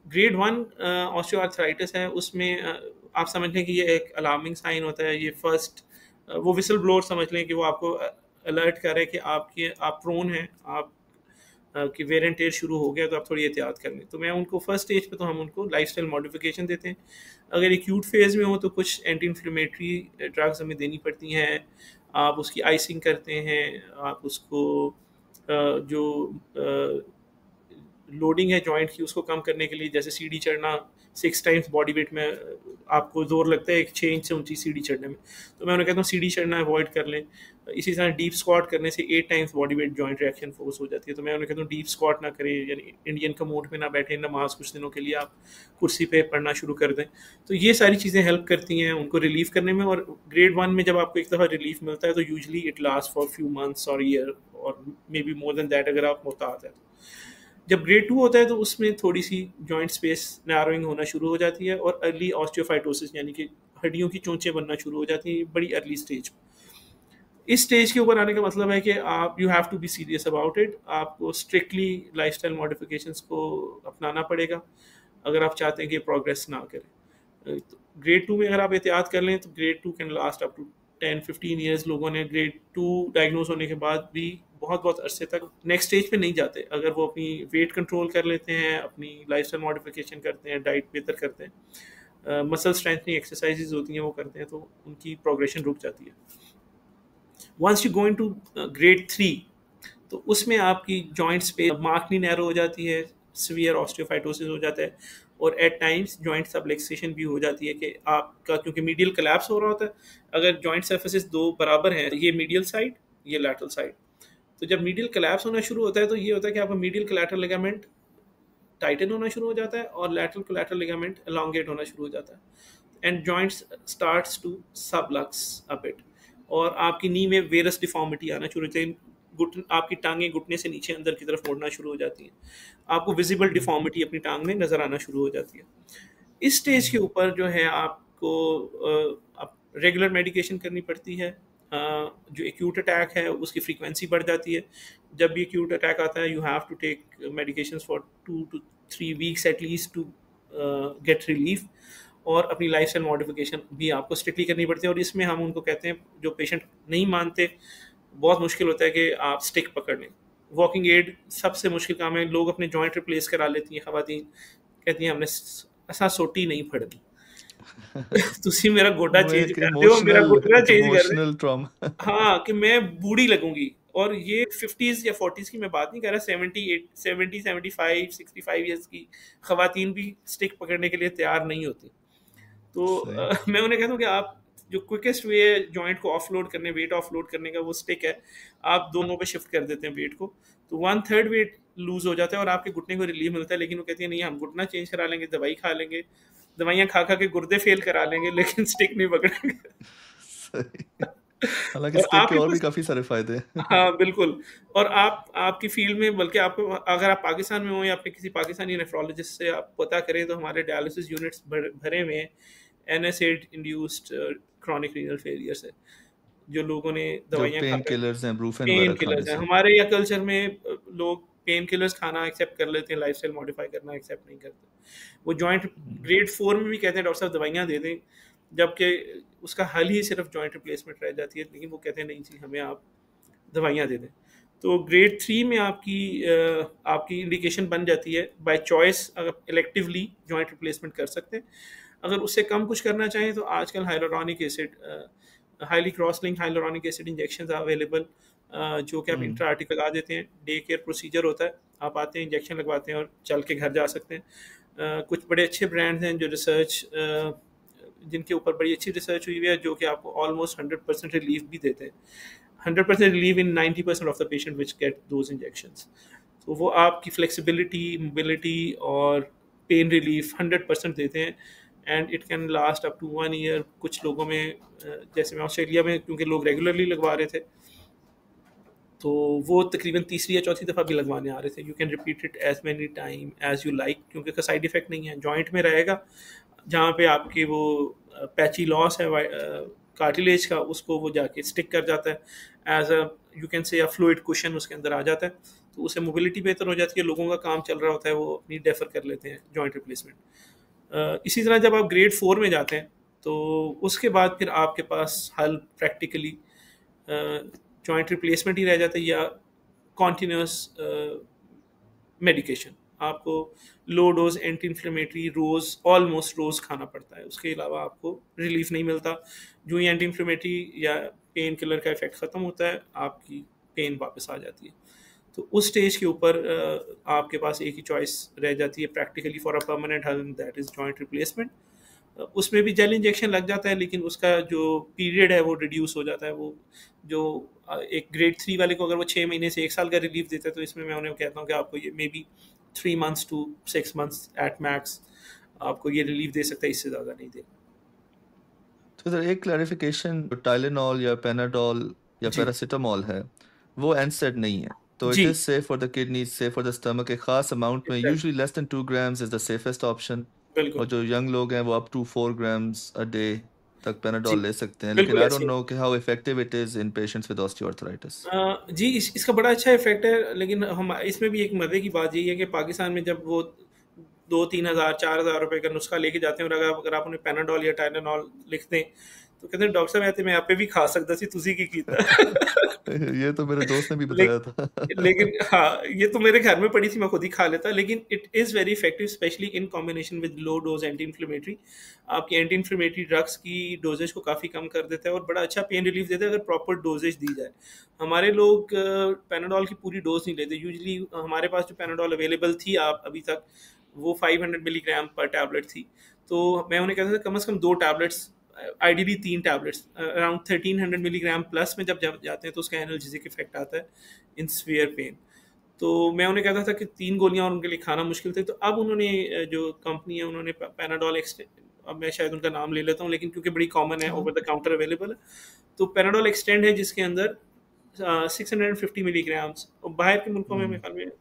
ग्रेड 1 ऑस्टियोआर्थराइटिस है उसमें आप समझ लें कि ये एक अलार्मिंग साइन होता है। ये फर्स्ट वो विसल ब्लोअर समझ लें कि वो आपको अलर्ट करे कि आप प्रोन हैं, आप कि वेयर एंड टेयर शुरू हो गया, तो आप थोड़ी एहतियात कर लें। तो मैं उनको फर्स्ट स्टेज पे तो हम उनको लाइफस्टाइल मॉडिफिकेशन देते हैं। अगर एक्यूट फेज़ में हो तो कुछ एंटी इन्फ्लेमेटरी ड्रग्स हमें देनी पड़ती हैं। आप उसकी आइसिंग करते हैं, आप उसको जो लोडिंग है जॉइंट की उसको कम करने के लिए, जैसे सीढ़ी चढ़ना 6 टाइम्स बॉडी वेट में आपको जोर लगता है एक 6 इंच से ऊंची सीढ़ी चढ़ने में, तो मैं उन्हें कहता हूँ सीढ़ी चढ़ना अवॉइड कर लें। इसी तरह डीप स्क्वाट करने से 8 times body weight joint reaction force हो जाती है, तो मैं उन्हें कहता हूँ डीप स्क्वाट ना करें, यानी इंडियन कमोड में ना बैठे, नमाज कुछ दिनों के लिए आप कुर्सी पे पढ़ना शुरू कर दें। तो ये सारी चीज़ें हेल्प करती हैं उनको रिलीफ करने में। और ग्रेड 1 में जब आपको एक दफ़ा रिलीफ मिलता है तो usually it last for few months और ईयर और may be more than that अगर आप मोहतात है। जब ग्रेड 2 होता है तो उसमें थोड़ी सी जॉइंट स्पेस नैरोइंग होना शुरू हो जाती है और अर्ली ऑस्टियोफाइटोसिस यानी कि हड्डियों की चोंचें बनना शुरू हो जाती हैं बड़ी अर्ली स्टेज। इस स्टेज के ऊपर आने का मतलब है कि आप you have to be serious about it. आपको स्ट्रिक्टली लाइफस्टाइल मॉडिफिकेशंस को अपनाना पड़ेगा अगर आप चाहते हैं कि प्रोग्रेस ना करें। तो ग्रेड 2 में अगर आप एहतियात कर लें तो grade 2 can last up to 10-15 years. लोगों ने ग्रेड 2 डायग्नोज होने के बाद भी बहुत बहुत अरसे तक नेक्स्ट स्टेज पे नहीं जाते अगर वो अपनी वेट कंट्रोल कर लेते हैं, अपनी लाइफस्टाइल मॉडिफिकेशन करते हैं, डाइट बेहतर करते हैं, मसल स्ट्रेंथनिंग एक्सरसाइजेज होती हैं वो करते हैं, तो उनकी प्रोग्रेशन रुक जाती है। Once you go into grade 3 तो उसमें आपकी जॉइंट्स पे मार्कनी नैरो हो जाती है, सीवियर ऑस्टियोफाइटोसिस हो जाता है, और एट टाइम्स जॉइंट सबलेक्सेशन भी हो जाती है कि आपका क्योंकि मीडियल कोलैप्स हो रहा होता है। अगर जॉइंट सर्फेसिस दो बराबर हैं, ये मीडियल साइड ये लैटरल साइड, तो जब मीडियल कोलैप्स होना शुरू होता है तो ये होता है कि आपका मीडियल कोलैटरल लिगामेंट टाइटन होना शुरू हो जाता है और लैटरल कोलैटरल लिगामेंट एलोंगेट होना शुरू हो जाता है and joints starts to sublux a bit, और आपकी नी में वेरस डिफॉर्मिटी आना शुरू होती है। आपकी टांगें घुटने से नीचे अंदर की तरफ मुड़ना शुरू हो जाती हैं, आपको विजिबल डिफॉर्मिटी अपनी टांग में नजर आना शुरू हो जाती है। इस स्टेज के ऊपर जो है आपको रेगुलर मेडिकेशन करनी पड़ती है। जो एक्यूट अटैक है उसकी फ्रीक्वेंसी बढ़ जाती है। जब भी एक्यूट अटैक आता है you have to take medications for 2 to 3 weeks at least to get relief, और अपनी लाइफ स्टाइल मॉडिफिकेशन भी आपको स्ट्रिक्टली करनी पड़ती है। और इसमें हम उनको कहते हैं, जो पेशेंट नहीं मानते, बहुत मुश्किल होता है कि आप स्टिक पकड़ लें। वॉकिंग एड सबसे मुश्किल काम है। लोग अपने जॉइंट रिप्लेस करा लेती हैं खवातीन, कहती हैं हमने असा सोटी नहीं फड़नी तुसी मेरा गोडा वो चेंज एक कर दो, मेरा घुटना चेंज कर दे। Emotional trauma. हाँ, कि मैं बूढ़ी लगूंगी। और ये 50s या 40s की मैं बात नहीं कर रहा, 75 ईयर्स की खवातीन भी स्टिक पकड़ने के लिए तैयार नहीं होती। तो सही। मैं उन्हें कहता हूँ कि आप जो क्विकेस्ट वे है जॉइंट को ऑफलोड करने, वेट ऑफलोड करने का, वो स्टिक है। आप दोनों पे शिफ्ट कर देते हैं वेट को, तो 1/3 वेट लूज हो जाता है और आपके घुटने को रिलीफ मिलता है। लेकिन वो कहती है नहीं, हम घुटना चेंज करा लेंगे, दवाई खा लेंगे, दवाइयाँ खा खा के गुर्दे फेल करा लेंगे, लेकिन स्टिक नहीं पकड़ेंगे सही। हालांकि और स्टिक के आपके और भी पास, काफी सारे फायदे हैं। हाँ बिल्कुल। और आप आपकी फील्ड में, बल्कि आपको अगर आप पाकिस्तान में हो या अपने किसी पाकिस्तानी नेफ्रोलॉजिस्ट से आप पता करें तो हमारे डायलिसिस यूनिट्स भरे हुए हैं NSAID induced chronic renal failure से, जो लोगों ने जो दवाइयाँ पेन खाकर, किलर्स हैं, ब्रूफेन पेन वगैरह खाने किलर्स हैं। से। हमारे यहाँ कल्चर में लोग पेन किलर्स खाना एक्सेप्ट कर लेते हैं, लाइफस्टाइल मॉडिफाई करना एक्सेप्ट नहीं करते। वो जॉइंट ग्रेड 4 में भी कहते हैं डॉक्टर साहब दवाइयाँ दे दें, जबकि उसका हल ही सिर्फ जॉइंट रिप्लेसमेंट रह जाती है, लेकिन वो कहते हैं नहीं जी, हमें आप दवाइयाँ दे दें। तो ग्रेड 3 में आपकी इंडिकेशन बन जाती है बाय चॉइस, अगर इलेक्टिवली जॉइंट रिप्लेसमेंट कर सकते हैं। अगर उससे कम कुछ करना चाहें तो आजकल hyaluronic acid, highly cross link hyaluronic acid injection available, जो कि आप हम्म। इंट्रा आर्टिकल लगा देते हैं, डे केयर प्रोसीजर होता है, आप आते हैं इंजेक्शन लगवाते हैं और चल के घर जा सकते हैं। कुछ बड़े अच्छे ब्रांड्स हैं जो रिसर्च, जिनके ऊपर बड़ी अच्छी रिसर्च हुई हुई है, जो कि आपको ऑलमोस्ट 100% रिलीफ भी देते हैं, 100% relieve in 90% of the patient which get those injections. तो वो आपकी फ्लेक्सिबिलिटी, मोबिलिटी और पेन रिलीफ 100% देते हैं, and it can last up to 1 year. कुछ लोगों में जैसे मैं ऑस्ट्रेलिया में, क्योंकि लोग रेगुलरली लगवा रहे थे, तो वो तकरीबन तीसरी या चौथी दफ़ा भी लगवाने आ रहे थे। You can repeat it as many time as you like, क्योंकि का साइड इफेक्ट नहीं है, जॉइंट में रहेगा, जहाँ पे आपके वो पैची लॉस है कार्टिलेज का, उसको वो जाके स्टिक कर जाता है as a, you can say, fluid cushion उसके अंदर आ जाता है, तो उससे मोबिलिटी बेहतर हो जाती है, लोगों का काम चल रहा होता है, वो अपनी डेफर कर लेते हैं जॉइंट रिप्लेसमेंट। इसी तरह जब आप ग्रेड 4 में जाते हैं तो उसके बाद फिर आपके पास हल प्रैक्टिकली जॉइंट रिप्लेसमेंट ही रह जाता है, या कॉन्टीन्यूस मेडिकेशन। आपको लो डोज एंटी इन्फ्लेमेटरी रोज़, ऑलमोस्ट रोज़ खाना पड़ता है, उसके अलावा आपको रिलीफ नहीं मिलता। जो ही एंटी इन्फ्लेमेटरी या पेन किलर का इफेक्ट ख़त्म होता है, आपकी पेन वापस आ जाती है। तो उस स्टेज के ऊपर आपके पास एक ही चॉइस रह जाती है प्रैक्टिकली फॉर अ परमानेंट हल, दैट इज़ जॉइंट रिप्लेसमेंट। उसमें भी जेल इंजेक्शन लग जाता है, लेकिन उसका जो पीरियड है वो रिड्यूस हो जाता है। वो जो एक ग्रेड 3 वाले को अगर वो 6 महीने से 1 साल का रिलीफ देता है, तो इसमें मैं उन्हें कहता हूँ कि आपको ये may be 3 months to 6 months at max आपको ये रिलीफ दे सकता है, इससे ज़्यादा नहीं देगा। तो इधर एक क्लैरिफिकेशन, टाइलेनॉल या पेनाडोल या जी पैरासीटामोल है, वो एनसेड नहीं है, तो इट जी is safe for the kidneys, safe for the stomach. एक खास अमाउंट में, exactly, usually less than 2 grams is the safest option. और बिल्कुल जो यंग लोग हैं वो up to 4 grams a day तक जी, पेनाडोल ले सकते हैं, लेकिन बिल्कुल आई डोंट ऐसे ही। नो कि how effective it is in patients with osteoarthritis. जी, इसका बड़ा अच्छा इफेक्ट है, लेकिन हम इसमें भी एक मजे की बात यही है कि पाकिस्तान में जब वो 2-3 हज़ार 4 हज़ार रुपए का नुस्खा लेके जाते हैं, और अगर आप उन्हें पेनाडोल या टाइलेनॉल लिखते हैं, तो कहते हैं डॉक्टर साहब ऐसे मैं आप पे भी खा सकता सी, तुसी की कीता। ये तो मेरे दोस्त ने भी बताया लेकिन था। लेकिन हाँ, ये तो मेरे घर में पड़ी थी, मैं खुद ही खा लेता, लेकिन it is very effective specially in combination with low dose anti inflammatory. आपकी एंटी इन्फ्लेमेटरी ड्रग्स की डोजेज को काफ़ी कम कर देता है और बड़ा अच्छा पेन रिलीफ देता है अगर प्रॉपर डोजेज दी जाए। हमारे लोग पैनाडोल की पूरी डोज नहीं लेते यूजली। हमारे पास जो पैनाडोल अवेलेबल थी आप अभी तक, वो 500 मिलीग्राम पर टैबलेट थी, तो मैं उन्हें कहता था कम से कम 2 tablets, ideally 3 tablets, around 1300 milligram plus में जब जाते हैं तो उसका एनाल्जेसिक इफेक्ट आता है इन सीवियर पेन। तो मैं उन्हें कहता था कि 3 गोलियां और उनके लिए खाना मुश्किल थे, तो अब उन्होंने जो कंपनी है उन्होंने पैनाडोल एक्सटेंड, अब मैं शायद उनका नाम ले लेता हूँ लेकिन क्योंकि बड़ी कॉमन है, ओवर द काउंटर अवेलेबल है, तो पैनाडोल एक्सटेंड है जिसके अंदर 650 मिलीग्राम्स, और बाहर के मुल्कों में मेरे ख्याल में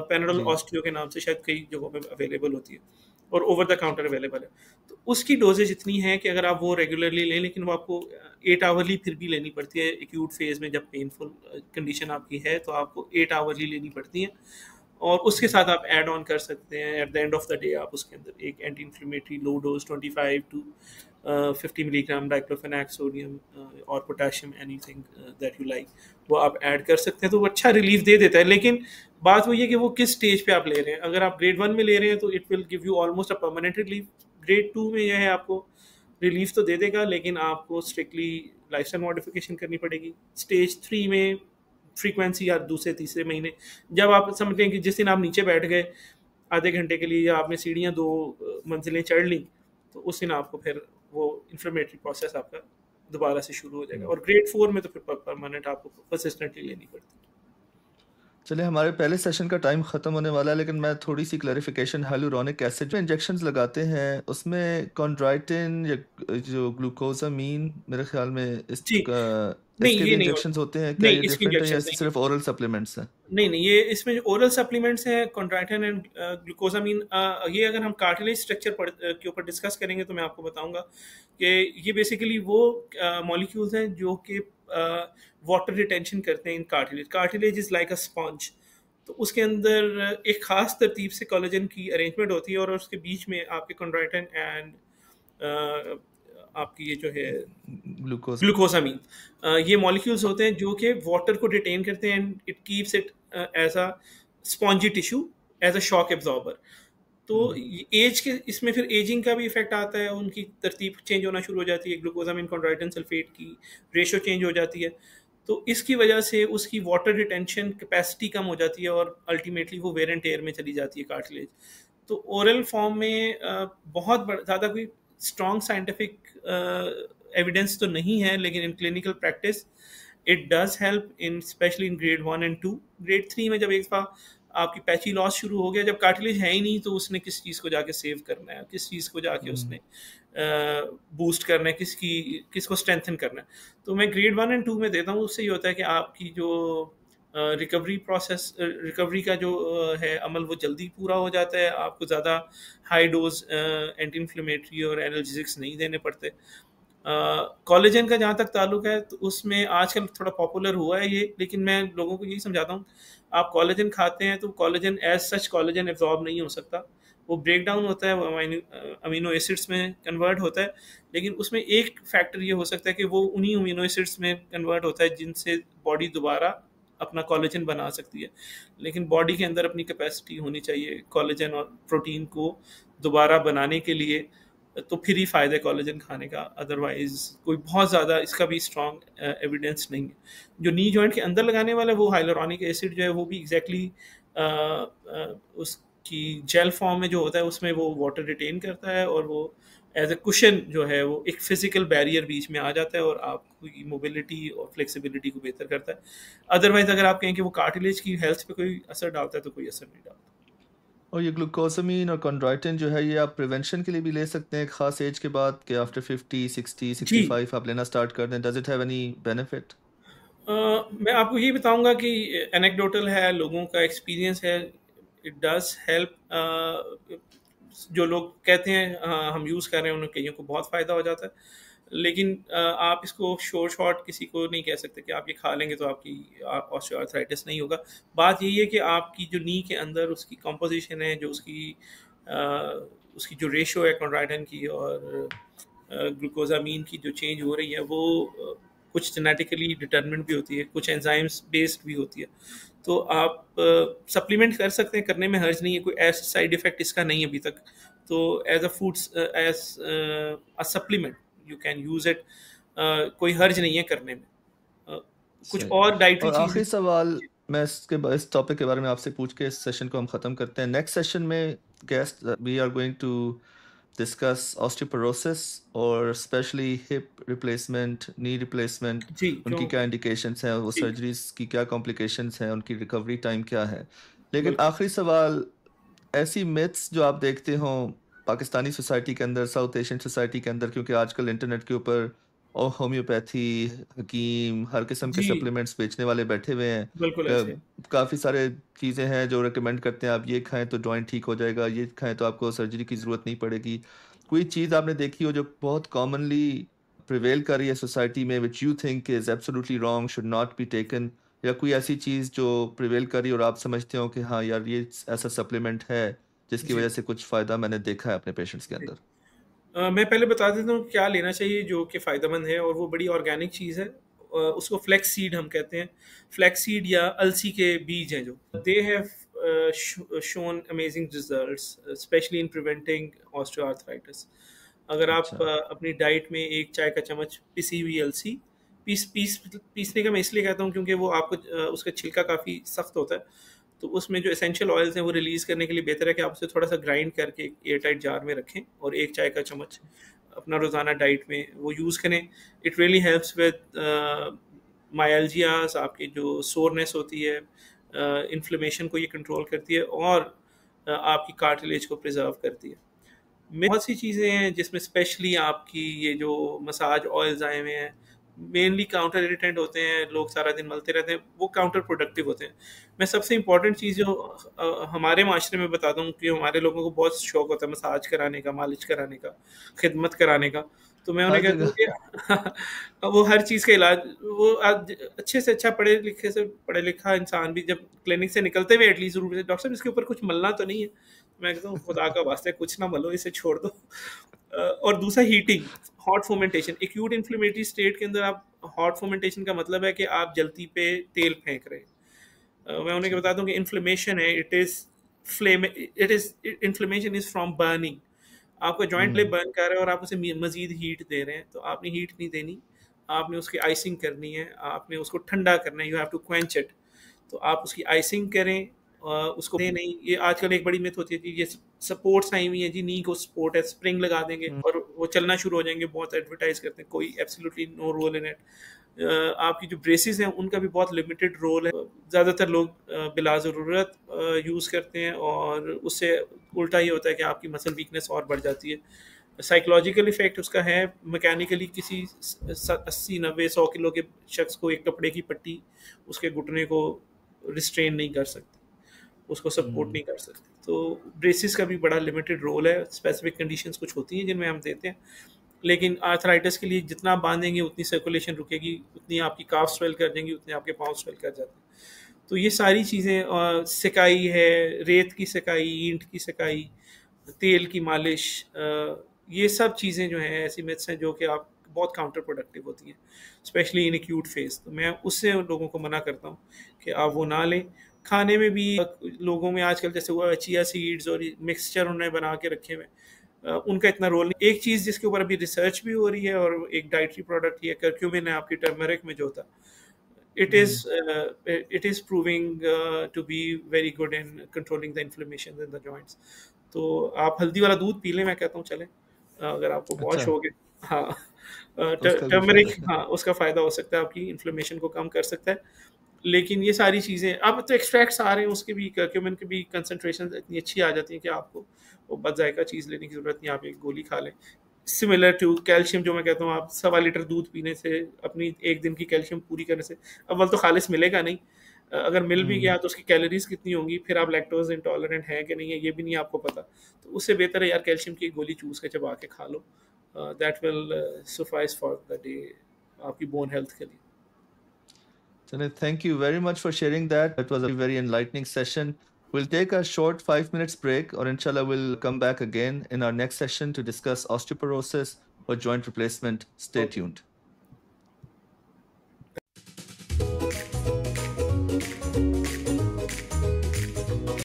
पैनाडोल जी। ऑस्टियो के नाम से शायद कई जगहों पे अवेलेबल होती है और ओवर द काउंटर अवेलेबल है। तो उसकी डोजेज इतनी है कि अगर आप वो रेगुलरली लें, लेकिन वो आपको 8 आवरली फिर भी लेनी पड़ती है। एक्यूट फेज में जब पेनफुल कंडीशन आपकी है तो आपको 8 आवरली लेनी पड़ती है, और उसके साथ आप ऐड ऑन कर सकते हैं at the end of the day. आप उसके अंदर एक anti inflammatory low dose 25 to 50 milligram diclofenac sodium और potassium, anything that you like, वो आप ऐड कर सकते हैं, तो वो अच्छा रिलीफ दे देता है। लेकिन बात वही है कि वो किस स्टेज पे आप ले रहे हैं। अगर आप ग्रेड 1 में ले रहे हैं तो it will give you almost a permanent relief. Grade 2 में यह है आपको रिलीफ तो दे देगा, लेकिन आपको स्ट्रिक्टली लाइफस्टाइल मॉडिफिकेशन करनी पड़ेगी। स्टेज 3 में फ्रीक्वेंसी या दूसरे तीसरे महीने, जब आप समझते हैं कि जिस दिन आप नीचे बैठ गए आधे घंटे के लिए, या आपने सीढ़ियाँ 2 मंजिलें चढ़ ली, तो उस दिन आपको फिर वो इन्फ्लेमेटरी प्रोसेस आपका दोबारा से शुरू हो जाएगा। और ग्रेड 4 में तो फिर परमानेंट आपको परसिस्टेंटली लेनी पड़ती है। चलिए, हमारे पहले सेशन का टाइम ख़त्म होने वाला है, लेकिन मैं थोड़ी सी क्लैरिफिकेशन, हाइलुरोनिक एसिड जो इंजेक्शंस लगाते हैं उसमें कॉन्ड्राइटिन या जो ग्लूकोजामीन, मेरे ख्याल में जी, इसका, नहीं इसके भी ये नहीं इंजेक्शंस होता, होते हैं क्या? नहीं ये इसकी डिफरेंट है या इंजेक्शन नहीं, सिर्फ ओरल सप्लीमेंट्स हैं? नहीं नहीं, ये इसमें जो ओरल सप्लीमेंट्स हैं कॉन्ट्रैक्टिन एंड ग्लूकोजामीन, ये अगर हम कार्टिलेज स्ट्रक्चर के ऊपर डिस्कस करेंगे तो मैं आपको बताऊंगा कि ये बेसिकली वो मॉलिक्यूल्स हैं जो कि वाटर रिटेंशन करते हैं in cartilage. Cartilage is like a sponge, तो उसके अंदर एक खास तरतीब से कोलेजन की अरेंजमेंट होती है, और उसके बीच में आपके कॉन्ट्रैक्टिन एंड आपकी ये जो है ग्लूकोज। ग्लूकोसामीन, ये मॉलिक्यूल्स होते हैं जो कि वाटर को रिटेन करते हैं and it keeps it as a spongy tissue, as a shock absorber. तो एज के इसमें फिर एजिंग का भी इफेक्ट आता है, उनकी तरतीब चेंज होना शुरू हो जाती है, ग्लूकोजामिन कॉन्ड्राइटिन सल्फेट की रेशो चेंज हो जाती है, तो इसकी वजह से उसकी वाटर रिटेंशन कैपेसिटी कम हो जाती है और अल्टीमेटली वो वेयर एंड टेयर में चली जाती है कार्टिलेज। तो ओरल फॉर्म में बहुत ज़्यादा कोई स्ट्रॉन्ग साइंटिफिक एविडेंस तो नहीं है, लेकिन in clinical practice it does help in specially in grade 1 and 2। Grade 3 में जब एक बार आपकी पैची लॉस शुरू हो गया, जब कार्टिलेज है ही नहीं, तो उसने किस चीज़ को जाके सेव करना है, किस चीज़ को जाके उसने बूस्ट करना है, किसको स्ट्रेंथन करना है। तो मैं ग्रेड 1 and 2 में देता हूँ। उससे ये होता है कि आपकी जो रिकवरी का जो है अमल, वो जल्दी पूरा हो जाता है, आपको ज़्यादा हाई डोज एंटी इन्फ्लेमेटरी और एनाल्जेसिक्स नहीं देने पड़ते। कोलेजन का जहाँ तक ताल्लुक है, तो उसमें आजकल थोड़ा पॉपुलर हुआ है ये, लेकिन मैं लोगों को यही समझाता हूँ, आप कोलेजन खाते हैं तो collagen as such collagen absorb नहीं हो सकता, वो ब्रेक डाउन होता है, वो अमीनो एसिड्स में कन्वर्ट होता है। लेकिन उसमें एक फैक्टर ये हो सकता है कि वो उन्हीं अमीनो एसिड्स में कन्वर्ट होता है जिनसे बॉडी दोबारा अपना कोलेजन बना सकती है। लेकिन बॉडी के अंदर अपनी कैपेसिटी होनी चाहिए कोलेजन और प्रोटीन को दोबारा बनाने के लिए, तो फिर ही फ़ायदा है कोलेजन खाने का, अदरवाइज कोई बहुत ज़्यादा इसका भी स्ट्रॉन्ग एविडेंस नहीं है। जो नी जॉइंट के अंदर लगाने वाला है, वो हाइलोरॉनिक एसिड जो है, वो भी एग्जैक्टली उसकी जेल फॉर्म में जो होता है, उसमें वो वाटर रिटेन करता है, और वो एज ए कुशन जो है, वो एक फिजिकल बैरियर बीच में आ जाता है और आपकी मोबिलिटी और फ्लेक्सिबिलिटी को बेहतर करता है। अदरवाइज अगर आप कहें कि वो कार्टिलेज की हेल्थ पे कोई असर डालता है, तो कोई असर नहीं डालता। और ये ग्लूकोसामीन और कॉन्ड्राइटिन जो है, ये आप प्रिवेंशन के लिए भी ले सकते हैं खास एज के बाद, कि आफ्टर 50, 60, जी, 65 आप लेना स्टार्ट कर दें? Does it have any benefit? मैं आपको ये बताऊंगा कि एनेक्डोटल है, लोगों का एक्सपीरियंस है, इट डज हेल्प। जो लोग कहते हैं हम यूज़ कर रहे हैं, उन कईयों को बहुत फ़ायदा हो जाता है। लेकिन आप इसको शॉर्ट किसी को नहीं कह सकते कि आप ये खा लेंगे तो आपकी ऑस्टियोआर्थराइटिस नहीं होगा। बात यही है कि आपकी जो नी के अंदर उसकी कंपोजिशन है, जो उसकी जो रेशो है कॉन्ड्राइटिन की और ग्लूकोजामीन की जो चेंज हो रही है, वो कुछ जेनेटिकली डिटर्मिनेंट भी होती है, कुछ एंजाइम्स बेस्ड भी होती है। तो आप सप्लीमेंट कर सकते हैं, करने में हर्ज नहीं है, कोई ऐसा साइड इफेक्ट इसका नहीं है अभी तक। तो as a foods, as a supplement you can use it, कोई हर्ज नहीं है करने में। कुछ सही। और डाइटरी और चीज़ें। आखिरी सवाल, मैं इस टॉपिक के बारे में आपसे पूछ के इस सेशन को हम ख़त्म करते हैं। नेक्स्ट सेशन में guest we are going to discuss osteoporosis और specially hip replacement, knee replacement, जी, उनकी जो क्या इंडिकेशंस हैं, वो जी, सर्जरीज की क्या कॉम्प्लिकेशंस हैं, उनकी रिकवरी टाइम क्या है। लेकिन बिल्कुल। आखिरी सवाल, ऐसी मिथ्स जो आप देखते हो पाकिस्तानी सोसाइटी के अंदर, साउथ एशियन सोसाइटी के अंदर, क्योंकि आजकल इंटरनेट के ऊपर और होम्योपैथी, हकीम, हर किस्म के जी, सप्लीमेंट्स बेचने वाले बैठे हुए हैं। बिल्कुल ऐसे। काफ़ी सारे चीज़ें हैं जो रेकमेंड करते हैं, आप ये खाएं तो जॉइंट ठीक हो जाएगा, ये खाएं तो आपको सर्जरी की ज़रूरत नहीं पड़ेगी। कोई चीज़ आपने देखी हो जो बहुत कॉमनली प्रिवेल कर रही है सोसाइटी में, विच you think is absolutely wrong, should not be taken, या कोई ऐसी चीज़ जो प्रिवेल कर रही है और आप समझते हो कि हाँ यार, ये ऐसा सप्लीमेंट है जिसकी जी, वजह से कुछ फ़ायदा मैंने देखा है अपने पेशेंट्स के जी। अंदर? मैं पहले बता देता हूँ क्या लेना चाहिए जो कि फ़ायदेमंद है, और वो बड़ी ऑर्गेनिक चीज़ है। उसको फ्लैक्स सीड हम कहते हैं। फ्लैक्स सीड या अलसी के बीज हैं, जो they have shown amazing results, specially in preventing osteoarthritis. अगर आप अच्छा। अपनी डाइट में एक चाय का चम्मच पिसी हुई अलसी, पीसने का मैं इसलिए कहता हूँ क्योंकि वो आपको उसका छिलका काफ़ी सख्त होता है, तो उसमें जो एसेंशियल ऑयल्स हैं वो रिलीज़ करने के लिए बेहतर है कि आप उसे थोड़ा सा ग्राइंड करके एक एयर टाइट जार में रखें और एक चाय का चम्मच अपना रोज़ाना डाइट में वो यूज़ करें। इट रियली हेल्प्स विद मायल्जियाज, आपकी जो सोरनेस होती है, इन्फ्लेमेशन को ये कंट्रोल करती है, और आपकी कार्टिलेज को प्रिजर्व करती है। बहुत सी चीज़ें हैं जिसमें स्पेशली आपकी ये जो मसाज ऑयल्स आए हुए हैं, मेनली काउंटर इरिटेंट होते हैं, लोग सारा दिन मलते रहते हैं, वो काउंटर प्रोडक्टिव होते हैं। मैं सबसे इम्पॉर्टेंट चीज़ जो हमारे माशरे में बताता हूँ कि हमारे लोगों को बहुत शौक होता है मसाज कराने का, मालिश कराने का, खिदमत कराने का। तो मैं हर उन्हें कहता हूँ जगह। कि वो हर चीज़ का इलाज, वो आज अच्छे से अच्छा पढ़े लिखा इंसान भी जब क्लिनिक से निकलते हुए एटलीस्ट ज़रूर पूछे, डॉक्टर साहब इसके ऊपर कुछ मलना तो नहीं है? मैं कहता हूँ खुदा का वास्ते कुछ ना मलो, इसे छोड़ दो। और दूसरा heating, hot fomentation, acute inflammatory state के अंदर आप हॉट फोमेंटेशन का मतलब है कि आप जल्दी पे तेल फेंक रहे हैं। मैं उन्हें जी। बताता हूँ कि इन्फ्लेमेशन है, it is flame, it is inflammation is from burning. आपका जॉइंट ले बर्न कर रहा है और आप उसे मजीद हीट दे रहे हैं, तो आपने हीट नहीं देनी, आपने उसकी आइसिंग करनी है, आपने उसको ठंडा करना है, you have to quench it. तो आप उसकी आइसिंग करें, उसको नहीं, ये आजकल एक बड़ी मिथ होती है कि ये सपोर्ट्स आई हुई है जी, नी को सपोर्ट है, स्प्रिंग लगा देंगे और वो चलना शुरू हो जाएंगे, बहुत एडवर्टाइज करते हैं, कोई absolutely no role in it. आपकी जो ब्रेसिस हैं उनका भी बहुत लिमिटेड रोल है, ज़्यादातर लोग बिला ज़रूरत यूज़ करते हैं और उससे उल्टा ही होता है कि आपकी मसल वीकनेस और बढ़ जाती है। साइकोलॉजिकल इफेक्ट उसका है, मैकेनिकली किसी 80 90 100 किलो के शख्स को एक कपड़े की पट्टी उसके घुटने को रिस्ट्रेन नहीं कर सकती, उसको सपोर्ट नहीं कर सकती। तो ब्रेसिस का भी बड़ा लिमिटेड रोल है, स्पेसिफिक कंडीशंस कुछ होती हैं जिनमें हम देते हैं, लेकिन आर्थराइटिस के लिए जितना आप बांधेंगे उतनी सर्कुलेशन रुकेगी, उतनी आपकी काफ स्वेल कर देंगी, उतने आपके पाँव स्वेल कर जाते हैं। तो ये सारी चीज़ें, सिकाई है, रेत की सिकाई, ईंट की सिकाई, तेल की मालिश, ये सब चीज़ें जो हैं ऐसी मिथ्स हैं जो कि आप बहुत काउंटर प्रोडक्टिव होती हैं, स्पेशली इन एक्यूट फेज। तो मैं उससे उन लोगों को मना करता हूँ कि आप वो ना लें। खाने में भी लोगों में आजकल जैसे हुआ चिया सीड्स और मिक्सचर उन्होंने बना के रखे हुए, उनका इतना रोल नहीं। एक चीज़ जिसके ऊपर अभी रिसर्च भी हो रही है और एक डाइटरी प्रोडक्ट ये कर्क्यूमिन है आपकी टर्मरिक में जो होता, it is proving to be very good in controlling the inflammation in the joints। तो आप हल्दी वाला दूध पी लें, मैं कहता हूँ चलें, अगर आपको बहुत अच्छा, शौक है। हाँ, तो उसका भी टर्मरिक, फायदा है। हाँ उसका फ़ायदा हो सकता है, आपकी इन्फ्लेमेशन को कम कर सकता है। लेकिन ये सारी चीज़ें अब तो एक्सट्रैक्ट्स आ रहे हैं, उसके भी कर्क्यूमिन की भी कंसंट्रेशन इतनी अच्छी आ जाती है कि आपको वो बदजायका चीज़ लेने की ज़रूरत नहीं, आप एक गोली खा लें। सिमिलर टू कैल्शियम, जो मैं कहता हूँ, आप 1.25 लीटर दूध पीने से अपनी एक दिन की कैल्शियम पूरी करने से, अव्वल तो खालिस मिलेगा नहीं, अगर मिल भी गया तो उसकी कैलोरीज कितनी होंगी, फिर आप लैक्टोज इंटॉलरेंट हैं कि नहीं है ये भी नहीं आपको पता। तो उससे बेहतर है यार कैल्शियम की एक गोली चूस के चबा के खा लो, that will suffice for the day आपकी बोन हेल्थ के लिए। Chale, thank you very much for sharing that. It was a very enlightening session. We'll take a short 5 minutes break, or inshallah, we'll come back again in our next session to discuss osteoporosis or joint replacement. Stay Okay. tuned.